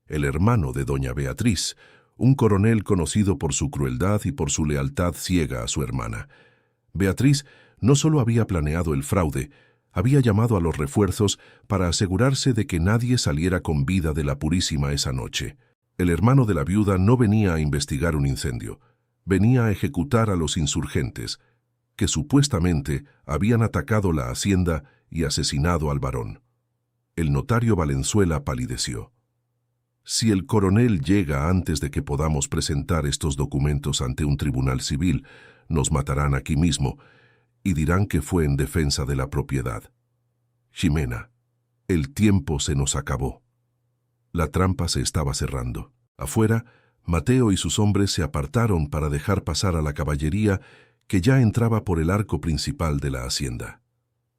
El hermano de doña Beatriz, un coronel conocido por su crueldad y por su lealtad ciega a su hermana. Beatriz no solo había planeado el fraude, había llamado a los refuerzos para asegurarse de que nadie saliera con vida de la Purísima esa noche. El hermano de la viuda no venía a investigar un incendio, venía a ejecutar a los insurgentes, que supuestamente habían atacado la hacienda y asesinado al varón. El notario Valenzuela palideció. «Si el coronel llega antes de que podamos presentar estos documentos ante un tribunal civil, nos matarán aquí mismo y dirán que fue en defensa de la propiedad. Jimena, el tiempo se nos acabó». La trampa se estaba cerrando. Afuera, Mateo y sus hombres se apartaron para dejar pasar a la caballería que ya entraba por el arco principal de la hacienda.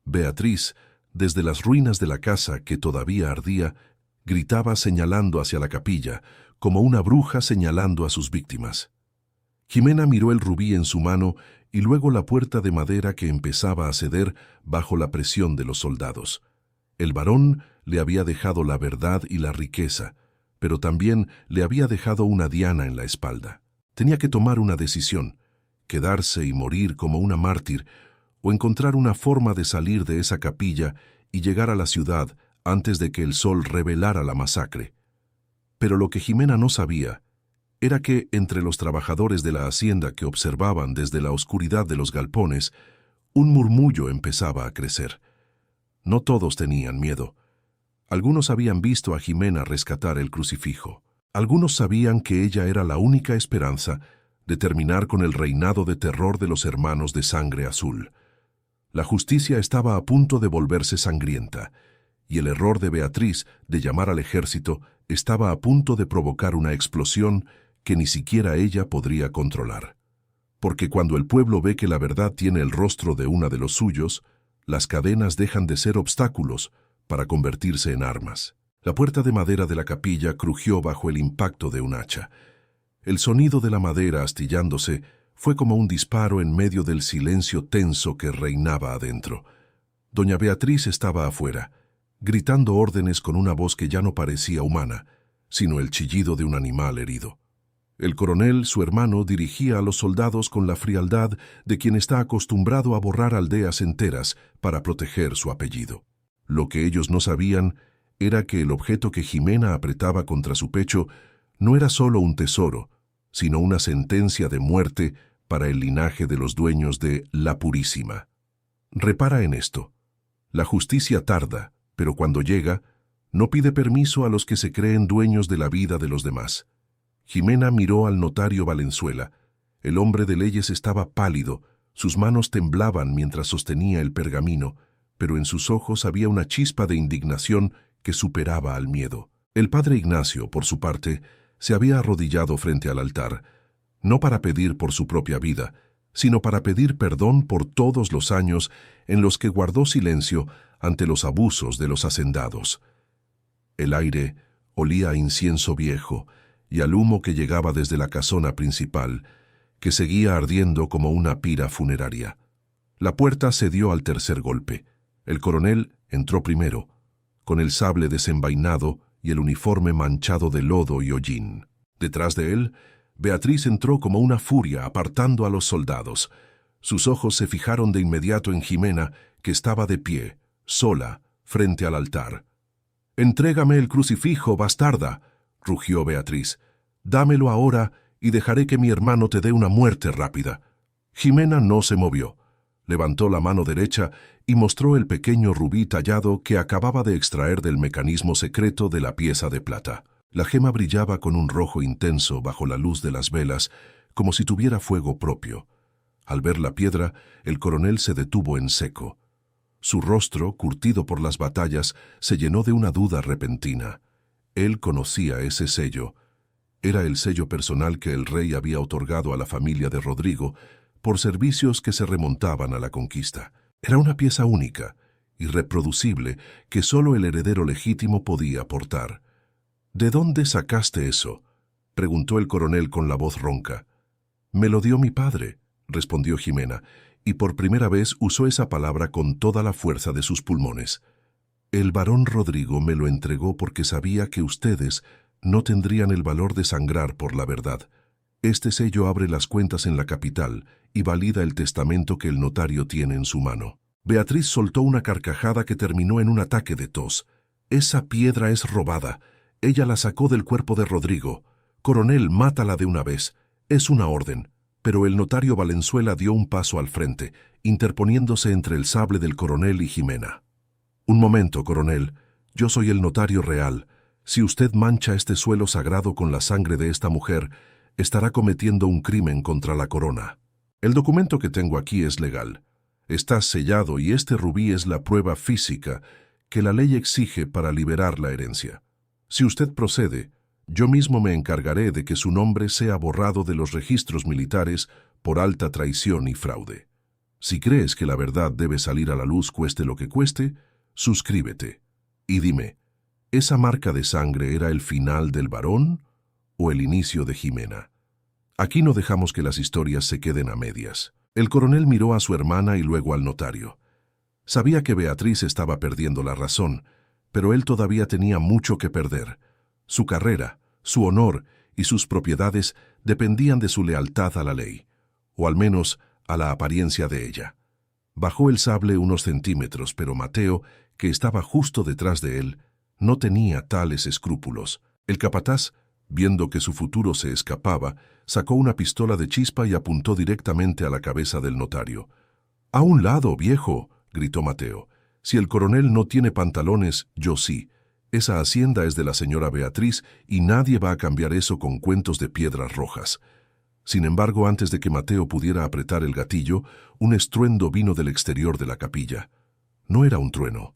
Beatriz, desde las ruinas de la casa que todavía ardía, gritaba señalando hacia la capilla, como una bruja señalando a sus víctimas. Jimena miró el rubí en su mano y luego la puerta de madera que empezaba a ceder bajo la presión de los soldados. El varón le había dejado la verdad y la riqueza, pero también le había dejado una diana en la espalda. Tenía que tomar una decisión, quedarse y morir como una mártir, o encontrar una forma de salir de esa capilla y llegar a la ciudad antes de que el sol revelara la masacre. Pero lo que Jimena no sabía era que entre los trabajadores de la hacienda que observaban desde la oscuridad de los galpones, un murmullo empezaba a crecer. No todos tenían miedo. Algunos habían visto a Jimena rescatar el crucifijo. Algunos sabían que ella era la única esperanza de terminar con el reinado de terror de los hermanos de sangre azul. La justicia estaba a punto de volverse sangrienta, y el error de Beatriz de llamar al ejército estaba a punto de provocar una explosión que ni siquiera ella podría controlar. Porque cuando el pueblo ve que la verdad tiene el rostro de una de los suyos, las cadenas dejan de ser obstáculos para convertirse en armas. La puerta de madera de la capilla crujió bajo el impacto de un hacha. El sonido de la madera astillándose fue como un disparo en medio del silencio tenso que reinaba adentro. Doña Beatriz estaba afuera, gritando órdenes con una voz que ya no parecía humana, sino el chillido de un animal herido. El coronel, su hermano, dirigía a los soldados con la frialdad de quien está acostumbrado a borrar aldeas enteras para proteger su apellido. Lo que ellos no sabían era que el objeto que Jimena apretaba contra su pecho no era solo un tesoro, sino una sentencia de muerte para el linaje de los dueños de la Purísima. Repara en esto. La justicia tarda, pero cuando llega, no pide permiso a los que se creen dueños de la vida de los demás. Jimena miró al notario Valenzuela. El hombre de leyes estaba pálido, sus manos temblaban mientras sostenía el pergamino, pero en sus ojos había una chispa de indignación que superaba al miedo. El padre Ignacio, por su parte, se había arrodillado frente al altar, no para pedir por su propia vida, sino para pedir perdón por todos los años en los que guardó silencio ante los abusos de los hacendados. El aire olía a incienso viejo y al humo que llegaba desde la casona principal, que seguía ardiendo como una pira funeraria. La puerta cedió al tercer golpe. El coronel entró primero, con el sable desenvainado y el uniforme manchado de lodo y hollín. Detrás de él, Beatriz entró como una furia, apartando a los soldados. Sus ojos se fijaron de inmediato en Jimena, que estaba de pie, sola, frente al altar. «Entrégame el crucifijo, bastarda», rugió Beatriz. «Dámelo ahora y dejaré que mi hermano te dé una muerte rápida». Jimena no se movió. Levantó la mano derecha y mostró el pequeño rubí tallado que acababa de extraer del mecanismo secreto de la pieza de plata. La gema brillaba con un rojo intenso bajo la luz de las velas, como si tuviera fuego propio. Al ver la piedra, el coronel se detuvo en seco. Su rostro, curtido por las batallas, se llenó de una duda repentina. Él conocía ese sello. Era el sello personal que el rey había otorgado a la familia de Rodrigo por servicios que se remontaban a la conquista. Era una pieza única, irreproducible, que solo el heredero legítimo podía portar. «¿De dónde sacaste eso?», preguntó el coronel con la voz ronca. «Me lo dio mi padre», respondió Jimena, y por primera vez usó esa palabra con toda la fuerza de sus pulmones. «El barón Rodrigo me lo entregó porque sabía que ustedes no tendrían el valor de sangrar por la verdad. Este sello abre las cuentas en la capital y valida el testamento que el notario tiene en su mano». Beatriz soltó una carcajada que terminó en un ataque de tos. «Esa piedra es robada. Ella la sacó del cuerpo de Rodrigo. Coronel, mátala de una vez. Es una orden». Pero el notario Valenzuela dio un paso al frente, interponiéndose entre el sable del coronel y Jimena. «Un momento, coronel. Yo soy el notario real. Si usted mancha este suelo sagrado con la sangre de esta mujer, estará cometiendo un crimen contra la corona. El documento que tengo aquí es legal. Está sellado y este rubí es la prueba física que la ley exige para liberar la herencia. Si usted procede, yo mismo me encargaré de que su nombre sea borrado de los registros militares por alta traición y fraude. Si crees que la verdad debe salir a la luz cueste lo que cueste, suscríbete. Y dime, ¿esa marca de sangre era el final del varón o el inicio de Jimena? Aquí no dejamos que las historias se queden a medias». El coronel miró a su hermana y luego al notario. Sabía que Beatriz estaba perdiendo la razón, pero él todavía tenía mucho que perder. Su carrera, su honor y sus propiedades dependían de su lealtad a la ley, o al menos a la apariencia de ella. Bajó el sable unos centímetros, pero Mateo, que estaba justo detrás de él, no tenía tales escrúpulos. El capataz, viendo que su futuro se escapaba, sacó una pistola de chispa y apuntó directamente a la cabeza del notario. «¡A un lado, viejo!», gritó Mateo. «Si el coronel no tiene pantalones, yo sí. Esa hacienda es de la señora Beatriz y nadie va a cambiar eso con cuentos de piedras rojas». Sin embargo, antes de que Mateo pudiera apretar el gatillo, un estruendo vino del exterior de la capilla. No era un trueno.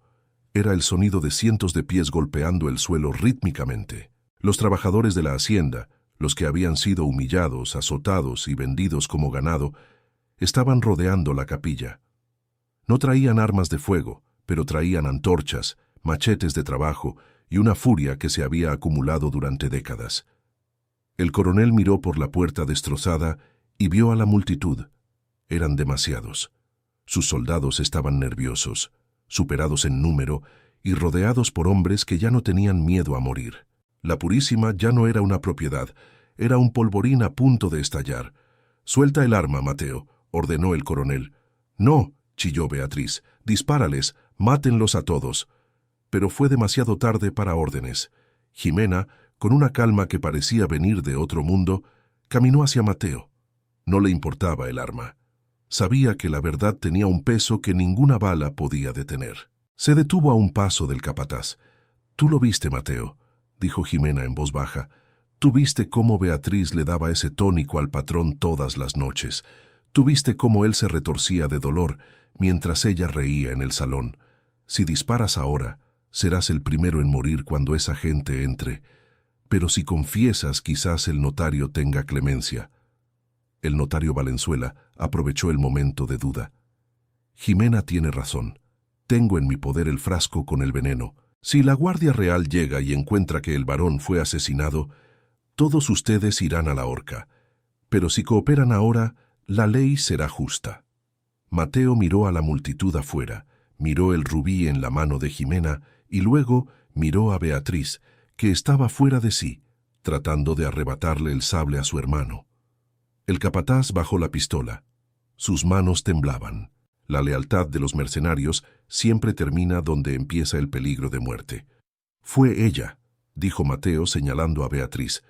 Era el sonido de cientos de pies golpeando el suelo rítmicamente. Los trabajadores de la hacienda, los que habían sido humillados, azotados y vendidos como ganado, estaban rodeando la capilla. No traían armas de fuego, pero traían antorchas, machetes de trabajo y una furia que se había acumulado durante décadas. El coronel miró por la puerta destrozada y vio a la multitud. Eran demasiados. Sus soldados estaban nerviosos, superados en número y rodeados por hombres que ya no tenían miedo a morir. La Purísima ya no era una propiedad, era un polvorín a punto de estallar. «Suelta el arma, Mateo», ordenó el coronel. «No», chilló Beatriz, «dispárales, mátenlos a todos». Pero fue demasiado tarde para órdenes. Jimena, con una calma que parecía venir de otro mundo, caminó hacia Mateo. No le importaba el arma. Sabía que la verdad tenía un peso que ninguna bala podía detener. Se detuvo a un paso del capataz. «Tú lo viste, Mateo», dijo Jimena en voz baja. «Tú viste cómo Beatriz le daba ese tónico al patrón todas las noches. Tú viste cómo él se retorcía de dolor mientras ella reía en el salón. Si disparas ahora, serás el primero en morir cuando esa gente entre. Pero si confiesas, quizás el notario tenga clemencia». El notario Valenzuela aprovechó el momento de duda. «Jimena tiene razón. Tengo en mi poder el frasco con el veneno. Si la Guardia Real llega y encuentra que el varón fue asesinado, todos ustedes irán a la horca. Pero si cooperan ahora, la ley será justa». Mateo miró a la multitud afuera, miró el rubí en la mano de Jimena y luego miró a Beatriz, que estaba fuera de sí, tratando de arrebatarle el sable a su hermano. El capataz bajó la pistola. Sus manos temblaban. La lealtad de los mercenarios siempre termina donde empieza el peligro de muerte. «Fue ella», dijo Mateo señalando a Beatriz.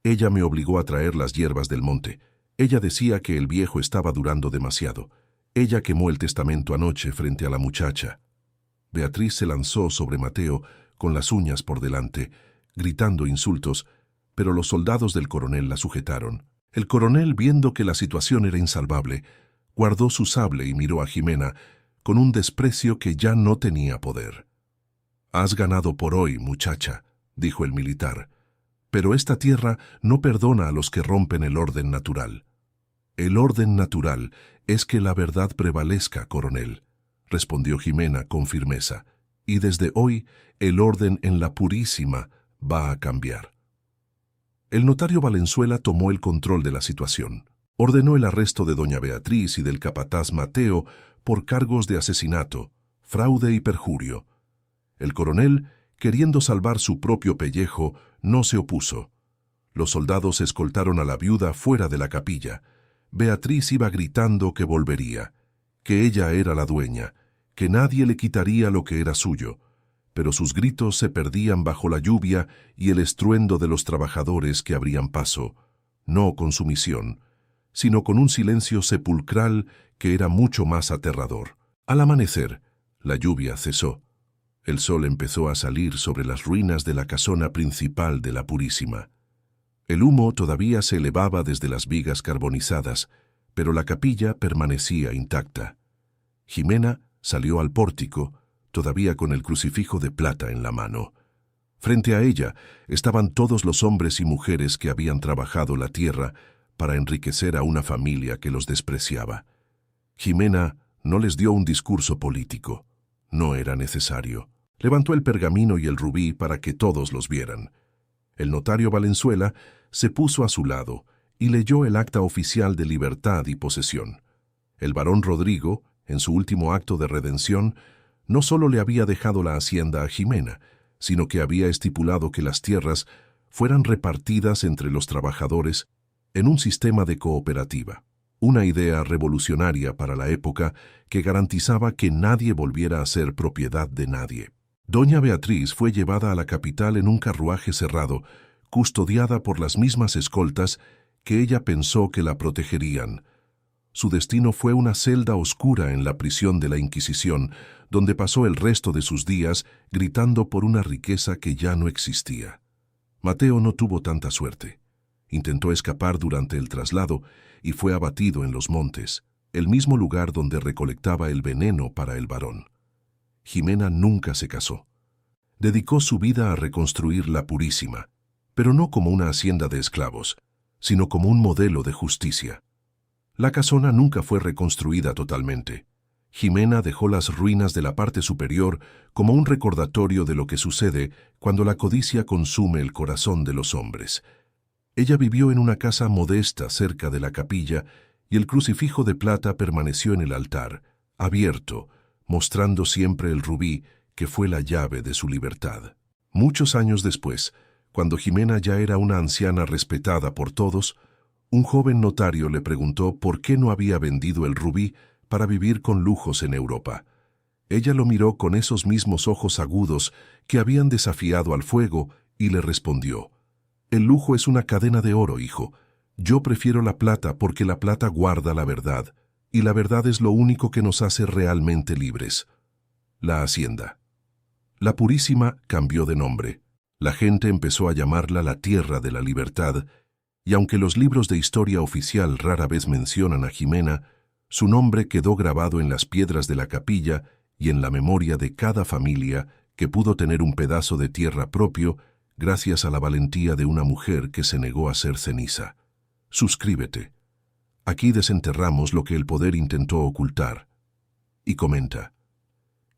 «Ella me obligó a traer las hierbas del monte. Ella decía que el viejo estaba durando demasiado. Ella quemó el testamento anoche frente a la muchacha». Beatriz se lanzó sobre Mateo con las uñas por delante, gritando insultos, pero los soldados del coronel la sujetaron. El coronel, viendo que la situación era insalvable, guardó su sable y miró a Jimena con un desprecio que ya no tenía poder. «Has ganado por hoy, muchacha», dijo el militar, «pero esta tierra no perdona a los que rompen el orden natural». «El orden natural es que la verdad prevalezca, coronel», respondió Jimena con firmeza, «y desde hoy el orden en la Purísima va a cambiar». El notario Valenzuela tomó el control de la situación. Ordenó el arresto de doña Beatriz y del capataz Mateo por cargos de asesinato, fraude y perjurio. El coronel, queriendo salvar su propio pellejo, no se opuso. Los soldados escoltaron a la viuda fuera de la capilla. Beatriz iba gritando que volvería, que ella era la dueña, que nadie le quitaría lo que era suyo, pero sus gritos se perdían bajo la lluvia y el estruendo de los trabajadores que abrían paso, no con sumisión, sino con un silencio sepulcral que era mucho más aterrador. Al amanecer, la lluvia cesó. El sol empezó a salir sobre las ruinas de la casona principal de la Purísima. El humo todavía se elevaba desde las vigas carbonizadas, pero la capilla permanecía intacta. Jimena salió al pórtico, todavía con el crucifijo de plata en la mano. Frente a ella estaban todos los hombres y mujeres que habían trabajado la tierra para enriquecer a una familia que los despreciaba. Jimena no les dio un discurso político. No era necesario. Levantó el pergamino y el rubí para que todos los vieran. El notario Valenzuela se puso a su lado y leyó el acta oficial de libertad y posesión. El barón Rodrigo, en su último acto de redención, no solo le había dejado la hacienda a Jimena, sino que había estipulado que las tierras fueran repartidas entre los trabajadores en un sistema de cooperativa, una idea revolucionaria para la época que garantizaba que nadie volviera a ser propiedad de nadie. Doña Beatriz fue llevada a la capital en un carruaje cerrado, custodiada por las mismas escoltas que ella pensó que la protegerían. Su destino fue una celda oscura en la prisión de la Inquisición, donde pasó el resto de sus días gritando por una riqueza que ya no existía. Mateo no tuvo tanta suerte. Intentó escapar durante el traslado y fue abatido en los montes, el mismo lugar donde recolectaba el veneno para el varón. Jimena nunca se casó. Dedicó su vida a reconstruir la Purísima, pero no como una hacienda de esclavos, sino como un modelo de justicia. La casona nunca fue reconstruida totalmente. Jimena dejó las ruinas de la parte superior como un recordatorio de lo que sucede cuando la codicia consume el corazón de los hombres. Ella vivió en una casa modesta cerca de la capilla y el crucifijo de plata permaneció en el altar, abierto, mostrando siempre el rubí que fue la llave de su libertad. Muchos años después, cuando Jimena ya era una anciana respetada por todos, un joven notario le preguntó por qué no había vendido el rubí para vivir con lujos en Europa. Ella lo miró con esos mismos ojos agudos que habían desafiado al fuego y le respondió: «El lujo es una cadena de oro, hijo. Yo prefiero la plata porque la plata guarda la verdad, y la verdad es lo único que nos hace realmente libres». La hacienda. La Purísima cambió de nombre. La gente empezó a llamarla la Tierra de la Libertad, y aunque los libros de historia oficial rara vez mencionan a Jimena, su nombre quedó grabado en las piedras de la capilla y en la memoria de cada familia que pudo tener un pedazo de tierra propio gracias a la valentía de una mujer que se negó a ser ceniza. Suscríbete. Aquí desenterramos lo que el poder intentó ocultar. Y comenta: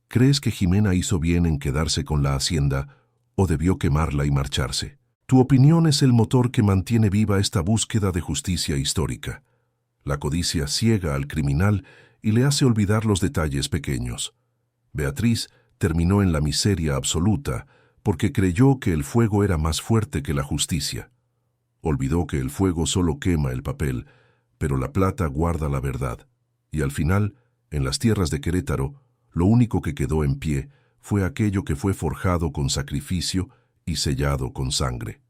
¿crees que Jimena hizo bien en quedarse con la hacienda o debió quemarla y marcharse? Tu opinión es el motor que mantiene viva esta búsqueda de justicia histórica. La codicia ciega al criminal y le hace olvidar los detalles pequeños. Beatriz terminó en la miseria absoluta porque creyó que el fuego era más fuerte que la justicia. Olvidó que el fuego solo quema el papel, pero la plata guarda la verdad. Y al final, en las tierras de Querétaro, lo único que quedó en pie fue aquello que fue forjado con sacrificio y sellado con sangre.